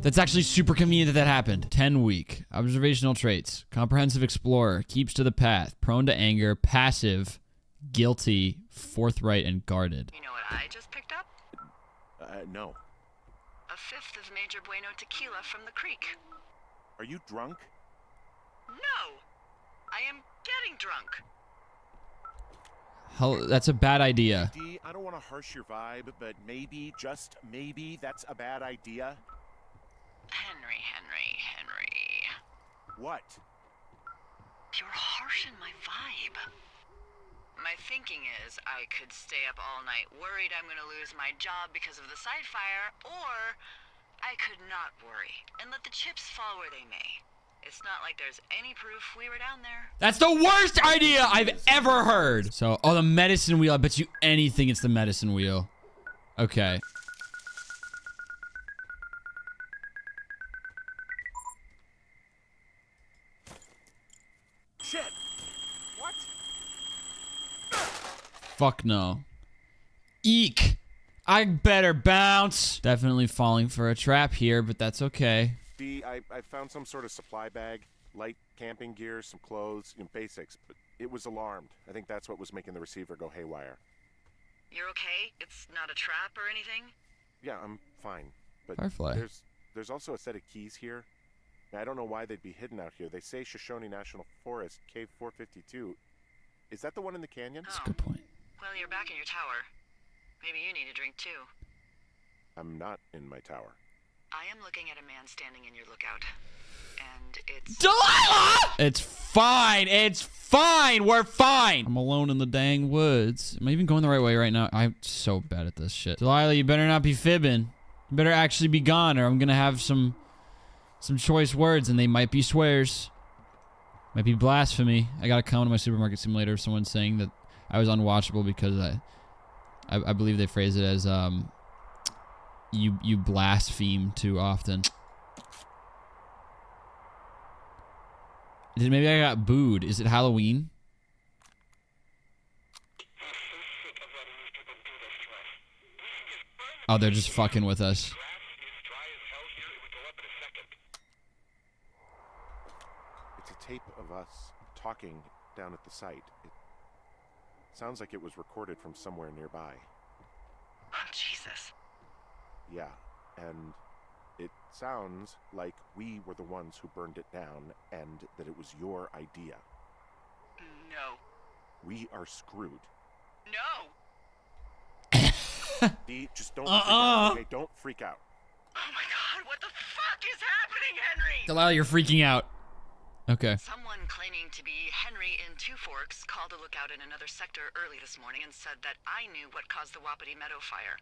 That's actually super convenient that happened. 10 week. Observational traits. Comprehensive explorer. Keeps to the path. Prone to anger. Passive. Guilty. Forthright and guarded. You know what I just picked up? No. A fifth of Major Bueno tequila from the creek. Are you drunk? No! I am getting drunk. Hell, that's a bad idea. D, I don't want to harsh your vibe, but maybe, just maybe, that's a bad idea. Henry. What? You're harshing my vibe. My thinking is I could stay up all night worried I'm gonna lose my job because of the side fire, or I could not worry and let the chips fall where they may. It's not like there's any proof we were down there. That's the worst idea I've ever heard. So, oh, the medicine wheel. I bet you anything it's the medicine wheel. Okay. Shit! What? Fuck no. Eek. I better bounce. Definitely falling for a trap here, but that's okay. D, I found some sort of supply bag, light camping gear, some clothes, basics, but it was alarmed. I think that's what was making the receiver go haywire. You're okay? It's not a trap or anything? Yeah, I'm fine. But Firefly. there's also a set of keys here. Now, I don't know why they'd be hidden out here. They say Shoshone National Forest, Cave 452. Is that the one in the canyon? That's a good point. Well, you're back in your tower. Maybe you need a drink too. I'm not in my tower. I am looking at a man standing in your lookout. And it's... Delilah! It's fine. It's fine. We're fine. I'm alone in the dang woods. Am I even going the right way right now? I'm so bad at this shit. Delilah, you better not be fibbing. You better actually be gone, or I'm gonna have some choice words, and they might be swears. Might be blasphemy. I got a comment on my supermarket simulator of someone saying that I was unwatchable because I believe they phrase it as you blaspheme too often. Maybe I got booed. Is it Halloween? Oh, they're just fucking with us. of us talking down at the site. It sounds like it was recorded from somewhere nearby. Oh, Jesus. Yeah, and it sounds like we were the ones who burned it down and that it was your idea. No. We are screwed. No! Dee, just don't freak out, okay? Don't freak out. Oh my god, what the fuck is happening, Henry? Delilah, you're freaking out. Okay. Someone claiming to be Henry in Two Forks called a lookout in another sector early this morning and said that I knew what caused the Wapiti Meadow fire.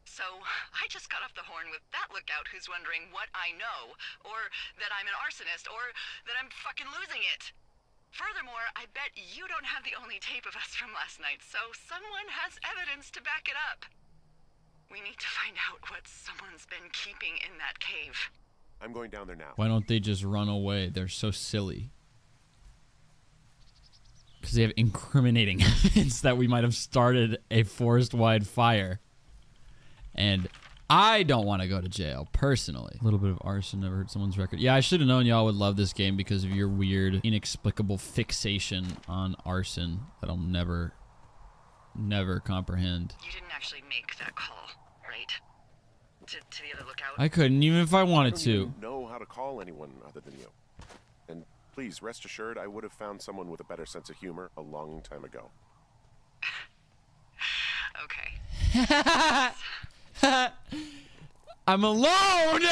So, I just got off the horn with that lookout who's wondering what I know, or that I'm an arsonist, or that I'm fucking losing it. Furthermore, I bet you don't have the only tape of us from last night, so someone has evidence to back it up. We need to find out what someone's been keeping in that cave. I'm going down there now. Why don't they just run away? They're so silly. Because they have incriminating evidence that we might have started a forest-wide fire. And I don't want to go to jail, personally. A little bit of arson never hurt someone's record. Yeah, I should have known y'all would love this game because of your weird, inexplicable fixation on arson that I'll never comprehend. You didn't actually make that call, right? To the other lookout? I couldn't, even if I wanted I don't to. even know how to call anyone other than you. And please, rest assured, I would have found someone with a better sense of humor a long time ago. Okay. I'm alone!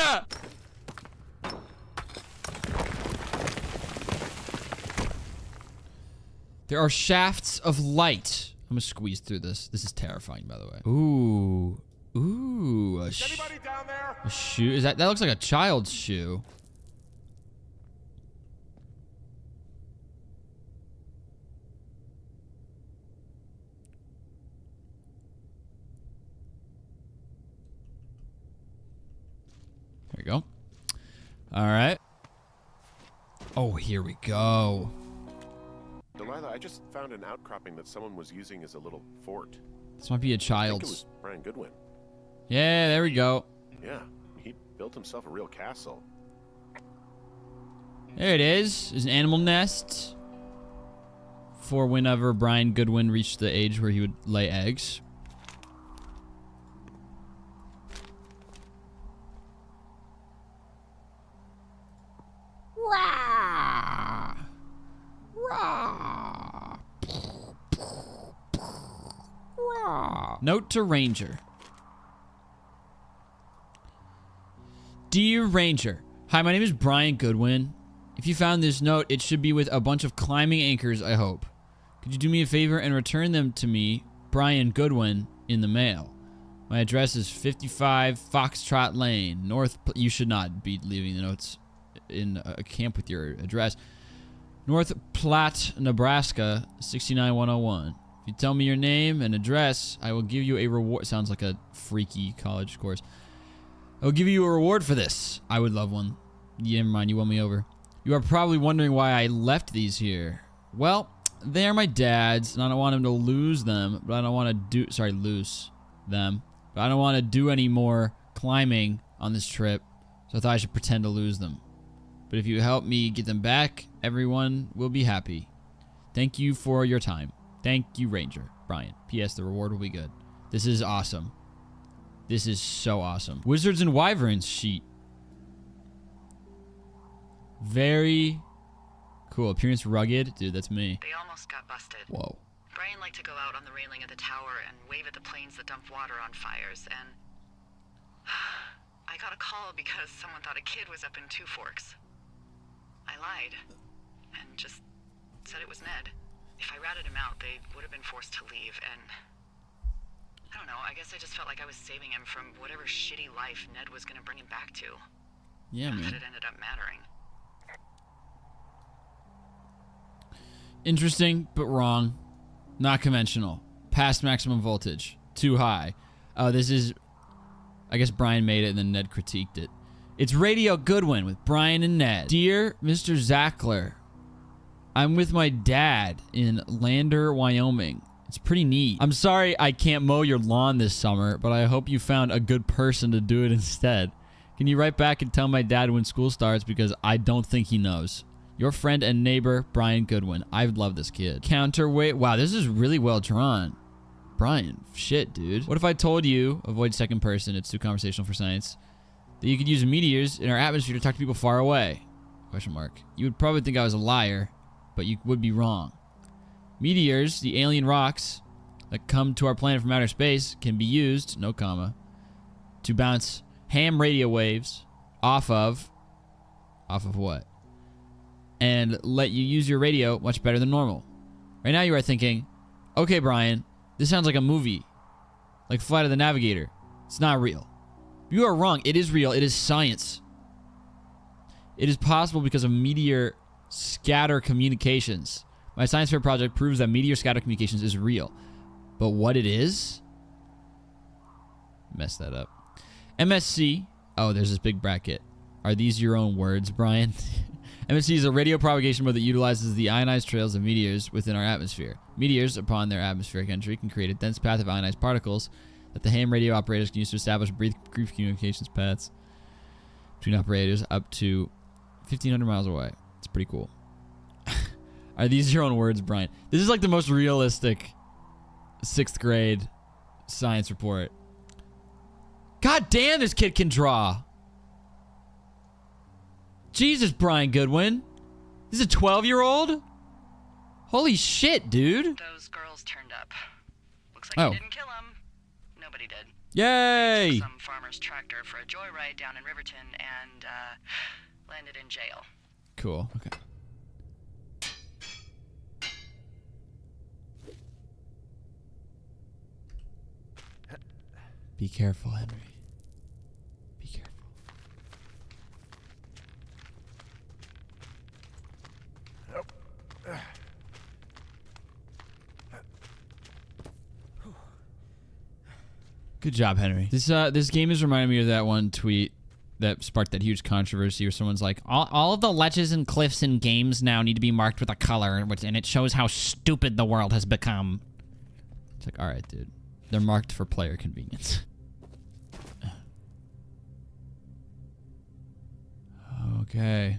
There are shafts of light. I'm gonna squeeze through this. This is terrifying, by the way. Ooh. Ooh. Is anybody down there? A shoe? Is that looks like a child's shoe. There you go. All right. Oh, here we go. Delilah, I just found an outcropping that someone was using as a little fort. This might be a I think it child's. was Brian Goodwin. Yeah, there we go. Yeah, he built himself a real castle. There it is. There's an animal nest. For whenever Brian Goodwin reached the age where he would lay eggs. Rah! Rah! Rah! Note to Ranger. Dear Ranger, hi, my name is Brian Goodwin. If you found this note, it should be with a bunch of climbing anchors, I hope. Could you do me a favor and return them to me, Brian Goodwin, in the mail? My address is 55 Foxtrot Lane, You should not be leaving the notes in a camp with your address. North Platte, Nebraska, 69101. If you tell me your name and address, I will give you a reward. Sounds like a freaky college course. I will give you a reward for this. I would love one. Yeah, never mind, you won me over. You are probably wondering why I left these here. Well, they are my dad's, and I don't want him to lose them, but I don't want to do... Sorry, lose them. But I don't want to do any more climbing on this trip, so I thought I should pretend to lose them. But if you help me get them back, everyone will be happy. Thank you for your time. Thank you, Ranger. Brian. P.S. The reward will be good. This is awesome. This is so awesome. Wizards and Wyverns sheet. Very cool. Appearance rugged. Dude, that's me. They almost got busted. Whoa. Brian liked to go out on the railing of the tower and wave at the planes that dump water on fires, and I got a call because someone thought a kid was up in Two Forks. I lied and just said it was Ned. If I ratted him out, they would have been forced to leave, and I don't know, I guess I just felt like I was saving him from whatever shitty life Ned was gonna bring him back to. Yeah, Not man. that it ended up mattering. Interesting, but wrong. Not conventional. Past maximum voltage. Too high. Oh, this is... I guess Brian made it and then Ned critiqued it. It's Radio Goodwin with Brian and Ned. Dear Mr. Zackler, I'm with my dad in Lander, Wyoming. It's pretty neat. I'm sorry I can't mow your lawn this summer, but I hope you found a good person to do it instead. Can you write back and tell my dad when school starts because I don't think he knows. Your friend and neighbor, Brian Goodwin. I love this kid. Counterweight. Wow, this is really well drawn. Brian, shit, dude. What if I told you, avoid second person, it's too conversational for science, that you could use meteors in our atmosphere to talk to people far away? Question mark. You would probably think I was a liar, but you would be wrong. Meteors, the alien rocks that come to our planet from outer space, can be used, no comma, to bounce ham radio waves off of what? And let you use your radio much better than normal. Right now you are thinking, okay, Brian, this sounds like a movie. Like Flight of the Navigator. It's not real. You are wrong. It is real. It is science. It is possible because of meteor scatter communications. My science fair project proves that meteor scatter communications is real. But what it is? Messed that up. MSC. Oh, there's this big bracket. Are these your own words, Brian? MSC is a radio propagation mode that utilizes the ionized trails of meteors within our atmosphere. Meteors, upon their atmospheric entry, can create a dense path of ionized particles that the ham radio operators can use to establish brief communications paths between operators up to 1,500 miles away. It's pretty cool. Are these your own words, Brian? This is like the most realistic 6th grade science report. God damn, this kid can draw. Jesus, Brian Goodwin. This is a 12-year-old? Holy shit, dude. Those girls turned up. Looks like you didn't kill them. Nobody did. Yay! They took some farmer's tractor for a joyride down in Riverton and landed in jail. Cool. Okay. Be careful, Henry. Be careful. Good job, Henry. This game is reminding me of that one tweet that sparked that huge controversy where someone's like, all of the ledges and cliffs in games now need to be marked with a color, and it shows how stupid the world has become. It's like, all right, dude. They're marked for player convenience. Okay.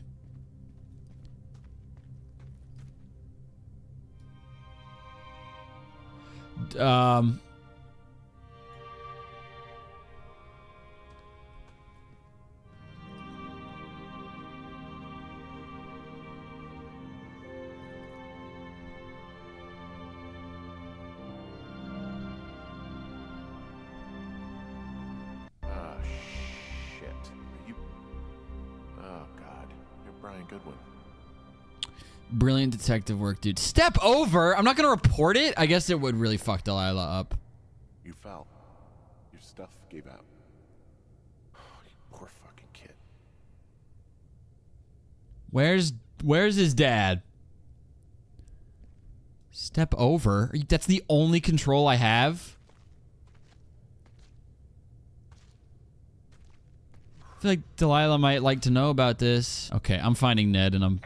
Brian Goodwin. Brilliant detective work, dude. Step over? I'm not gonna report it? I guess it would really fuck Delilah up. You fell. Your stuff gave out. Oh, you poor fucking kid. Where's his dad? Step over? That's the only control I have? I feel like Delilah might like to know about this. Okay, I'm finding Ned and I'm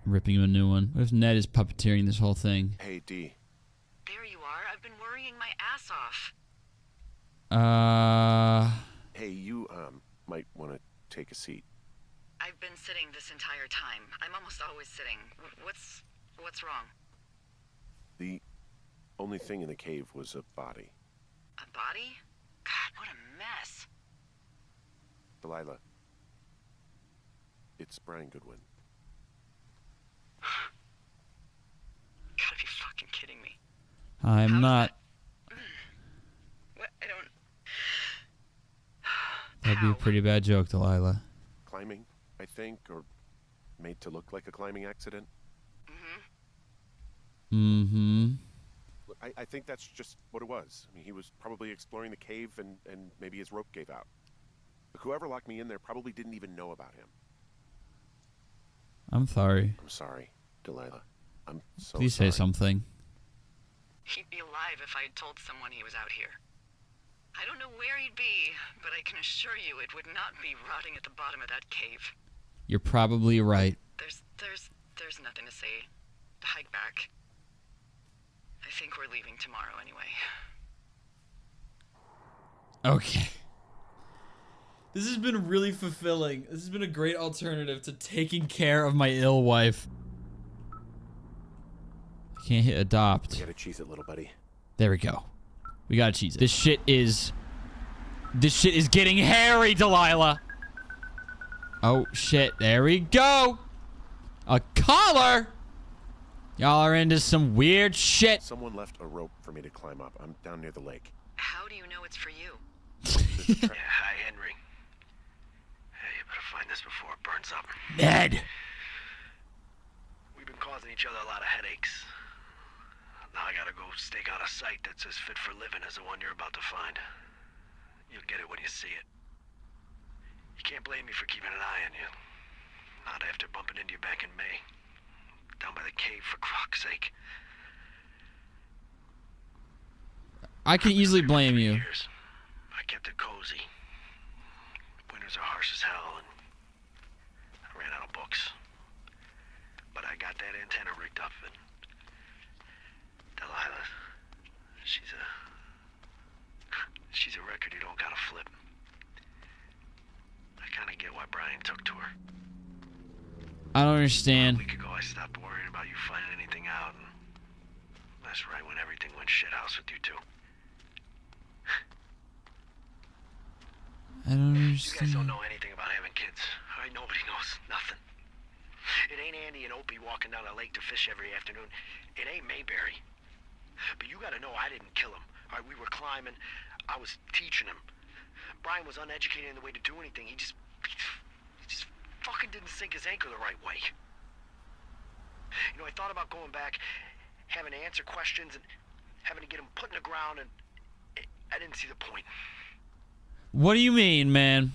ripping him a new one. What if Ned is puppeteering this whole thing? Hey, D. There you are. I've been worrying my ass off. Hey, you, might want to take a seat. I've been sitting this entire time. I'm almost always sitting. What's wrong? The only thing in the cave was a body. A body? God, what a mess. Delilah. It's Brian Goodwin. Gotta be fucking kidding me. I'm not. What? I don't... That'd be a pretty bad joke, Delilah. Climbing, I think, or made to look like a climbing accident. Look, I think that's just what it was. I mean, he was probably exploring the cave and maybe his rope gave out. But whoever locked me in there probably didn't even know about him. I'm sorry. I'm sorry, Delilah. I'm so Please sorry. say something. He'd be alive if I had told someone he was out here. I don't know where he'd be, but I can assure you it would not be rotting at the bottom of that cave. You're probably right. There's nothing to say. Hike back. I think we're leaving tomorrow anyway. Okay. This has been really fulfilling. This has been a great alternative to taking care of my ill wife. Can't hit adopt. We gotta cheese it, little buddy. There we go. We gotta cheese it. This shit is getting hairy, Delilah. Oh shit, there we go. A collar. Y'all are into some weird shit. Someone left a rope for me to climb up. I'm down near the lake. How do you know it's for you? Yeah, hi, Henry. Hey, you better find this before it burns up. Ned. We've been causing each other a lot of headaches. Now I gotta go stake out a site that's as fit for living as the one you're about to find. You'll get it when you see it. You can't blame me for keeping an eye on you. Not after bumping into you back in May. Down by the cave, for fuck's sake. I can easily blame you. Years. I kept it cozy. Winters are harsh as hell, and I ran out of books. But I got that antenna rigged up, and Delilah, she's a record you don't gotta flip. I kinda get why Brian took to her. I don't understand. A week ago, I stopped worrying about you finding anything out, and that's right when everything went shithouse with you two. I don't You guys understand. don't know anything about having kids. All right, nobody knows nothing. It ain't Andy and Opie walking down a lake to fish every afternoon. It ain't Mayberry. But you gotta know I didn't kill him. All right, we were climbing. I was teaching him. Brian was uneducated in the way to do anything. He just fucking didn't sink his anchor the right way. You know, I thought about going back, having to answer questions, and having to get him put in the ground, and I didn't see the point. What do you mean, man?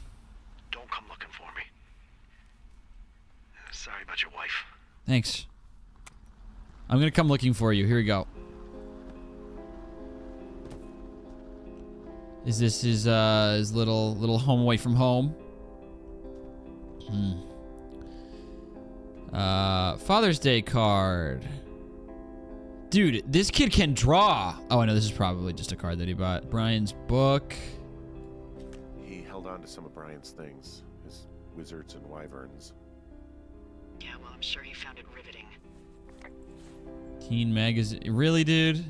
Don't come looking for me. Sorry about your wife. Thanks. I'm gonna come looking for you. Here we go. Is this his little home away from home? Father's Day card. Dude, this kid can draw. Oh, I know this is probably just a card that he bought. Brian's book. He held on to some of Brian's things. His wizards and wyverns. Yeah, well, I'm sure he found it riveting. Teen magazine. Really, dude?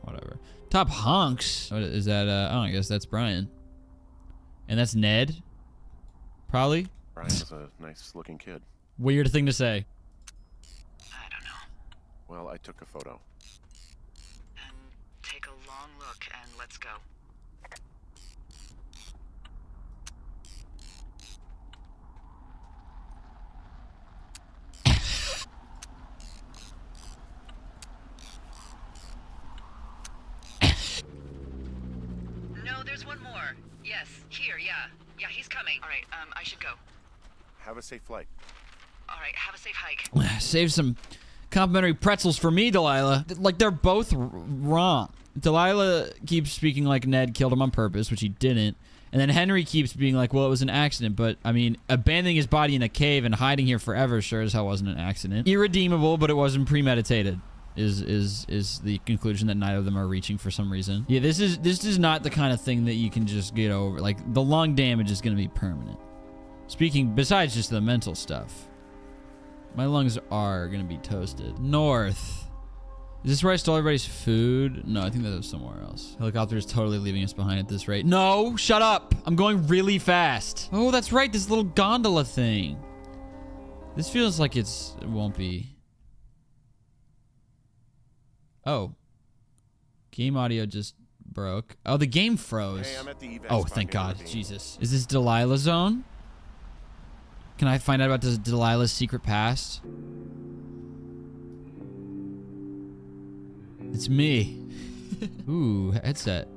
Whatever. Top hunks. What is that? Oh, I guess that's Brian. And that's Ned? Probably? Brian was a nice looking kid. Weird thing to say. I don't know. Well, I took a photo. And take a long look and let's go. No, there's one more. Yes, here, yeah. Yeah, he's coming. All right, I should go. Have a safe flight. All right, have a safe hike. Save some complimentary pretzels for me, Delilah. Like, they're both wrong. Delilah keeps speaking like Ned killed him on purpose, which he didn't. And then Henry keeps being like, well, it was an accident. But, I mean, abandoning his body in a cave and hiding here forever sure as hell wasn't an accident. Irredeemable, but it wasn't premeditated. Is the conclusion that neither of them are reaching for some reason. Yeah, this is not the kind of thing that you can just get over. Like, the lung damage is going to be permanent. Speaking, besides just the mental stuff, my lungs are going to be toasted. North. Is this where I stole everybody's food? No, I think that was somewhere else. Helicopter is totally leaving us behind at this rate. No, shut up. I'm going really fast. Oh, that's right. This little gondola thing. This feels like it won't be. Oh. Game audio just broke. Oh, the game froze. Hey, I'm at the evac Oh, spot thank near God. Ravine. Jesus. Is this Delilah zone? Can I find out about Delilah's secret past? It's me. Ooh, headset.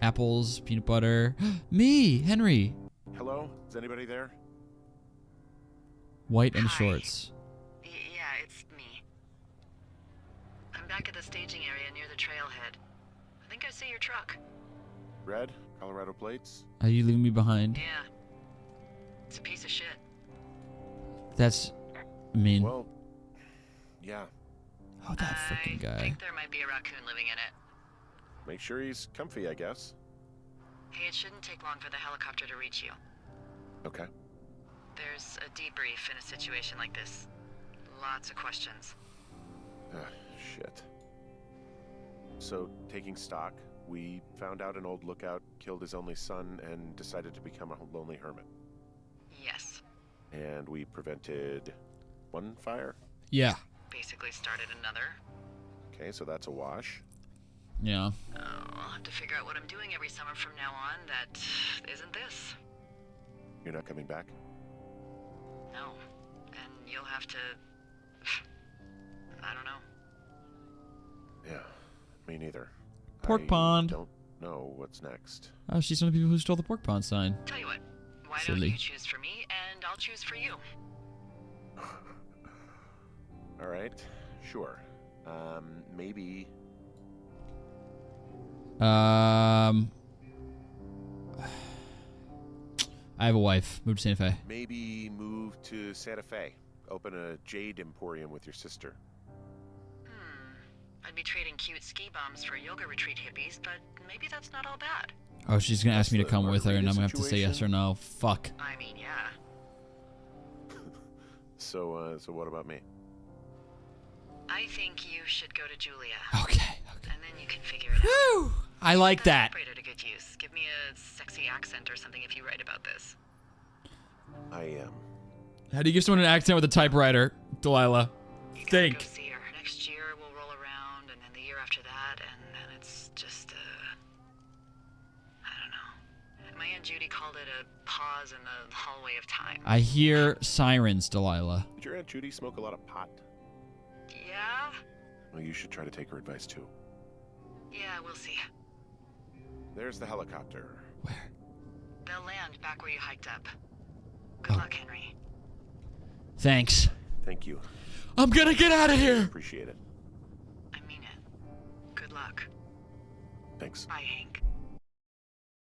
Apples, peanut butter. Me, Henry. Hello? Is anybody there? White and Hi. shorts. Yeah, it's me. I'm back at the staging area near the trailhead. I think I see your truck. Red? Colorado plates? Are you leaving me behind? Yeah. It's a piece of shit. That's mean. Well, yeah. Oh, that freaking I guy. think there might be a raccoon living in it. Make sure he's comfy, I guess. Hey, it shouldn't take long for the helicopter to reach you. Okay. There's a debrief in a situation like this. Lots of questions. Shit. So, taking stock, we found out an old lookout killed his only son and decided to become a lonely hermit. Yes. And we prevented one fire? Yeah. Basically started another. Okay, so that's a wash. Yeah. Oh, I'll have to figure out what I'm doing every summer from now on that isn't this. You're not coming back? No. And you'll have to... I don't know. Yeah, me neither. Pork I pond. Don't know what's next. Oh, she's one of the people who stole the pork pond sign. Tell you what, why Silly. don't you choose for me and I'll choose for you? All right, sure. Maybe. I have a wife. Move to Santa Fe. Maybe move to Santa Fe. Open a jade emporium with your sister. I'd be trading cute ski bums for yoga retreat hippies, but maybe that's not all bad. Oh, she's gonna ask me to the come with her, and I'm gonna have to say yes situation? or no. Fuck. I mean, yeah. So what about me? I think you should go to Julia. Okay. And then you can figure it out. Whew. I like that. Typewriter to good use. Give me a sexy accent or something if you write about this. I am. How do you give someone an accent with a typewriter, Delilah? You gotta Think. go see her. Next year we'll roll around, and then the year after that, and then it's just I don't know. My Aunt Judy called it a pause in the hallway of time. I hear sirens, Delilah. Did your Aunt Judy smoke a lot of pot? Yeah? Well, you should try to take her advice too. Yeah, we'll see. There's the helicopter. Where? They'll land back where you hiked up. Good luck, Henry. Thanks. Thank you. I'm gonna get out of here. Appreciate it. I mean it. Good luck. Thanks. Bye, Hank.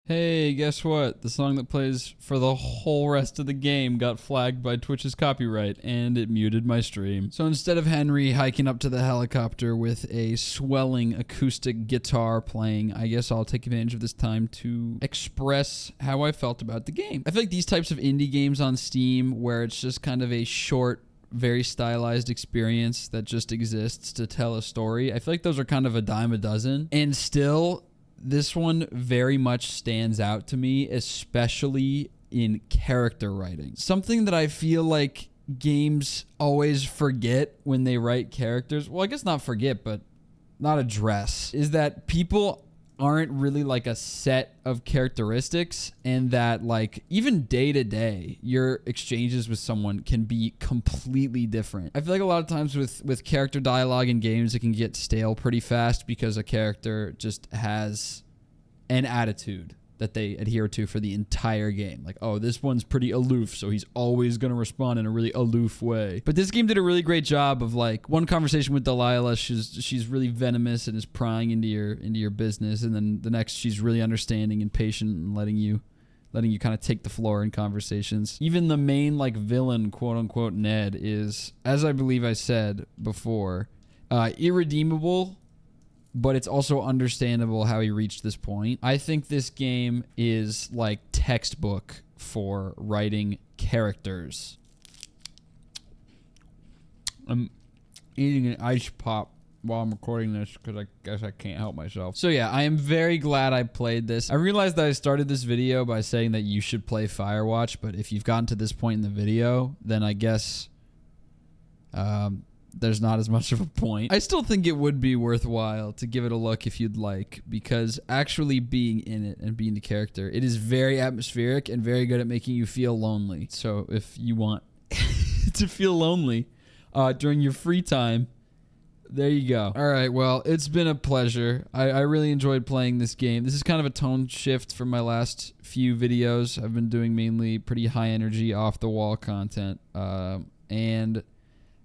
Hey, guess what? The song that plays for the whole rest of the game got flagged by Twitch's copyright, and it muted my stream. So instead of Henry hiking up to the helicopter with a swelling acoustic guitar playing, I guess I'll take advantage of this time to express how I felt about the game. I feel like these types of indie games on Steam, where it's just kind of a short, very stylized experience that just exists to tell a story, I feel like those are kind of a dime a dozen. And still, this one very much stands out to me, especially in character writing. Something that I feel like games always forget when they write characters, well, I guess not forget, but not address, is that people aren't really like a set of characteristics, and that like even day to day your exchanges with someone can be completely different. I feel like a lot of times with character dialogue in games, it can get stale pretty fast because a character just has an attitude that they adhere to for the entire game. Like, oh, this one's pretty aloof, so he's always going to respond in a really aloof way. But this game did a really great job of, like, one conversation with Delilah, she's really venomous and is prying into your business, and then the next she's really understanding and patient and letting you kind of take the floor in conversations. Even the main, like, villain, quote unquote, Ned, is, as I believe I said before, irredeemable, but it's also understandable how he reached this point. I think this game is like textbook for writing characters. I'm eating an ice pop while I'm recording this because I guess I can't help myself. So yeah, I am very glad I played this. I realized that I started this video by saying that you should play Firewatch, but if you've gotten to this point in the video, then I guess there's not as much of a point. I still think it would be worthwhile to give it a look if you'd like, because actually being in it and being the character, it is very atmospheric and very good at making you feel lonely. So if you want to feel lonely during your free time, there you go. All right, well, it's been a pleasure. I really enjoyed playing this game. This is kind of a tone shift from my last few videos. I've been doing mainly pretty high energy, off the wall content, and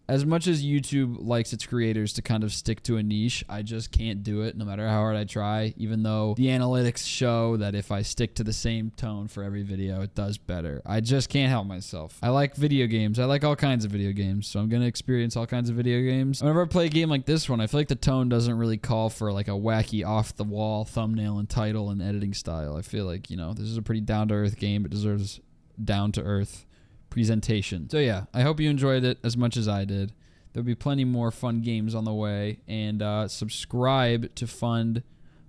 As much as YouTube likes its creators to kind of stick to a niche, I just can't do it no matter how hard I try, even though the analytics show that if I stick to the same tone for every video, it does better. I just can't help myself. I like video games. I like all kinds of video games, so I'm going to experience all kinds of video games. Whenever I play a game like this one, I feel like the tone doesn't really call for like a wacky off-the-wall thumbnail and title and editing style. I feel like, you know, this is a pretty down-to-earth game. It deserves down-to-earth presentation. So yeah, I hope you enjoyed it as much as I did. There'll be plenty more fun games on the way, and subscribe to fund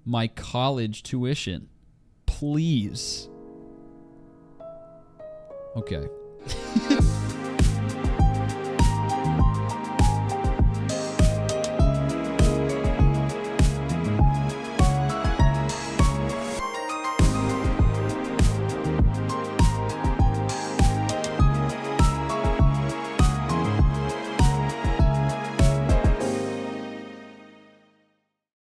my college tuition, please. Okay.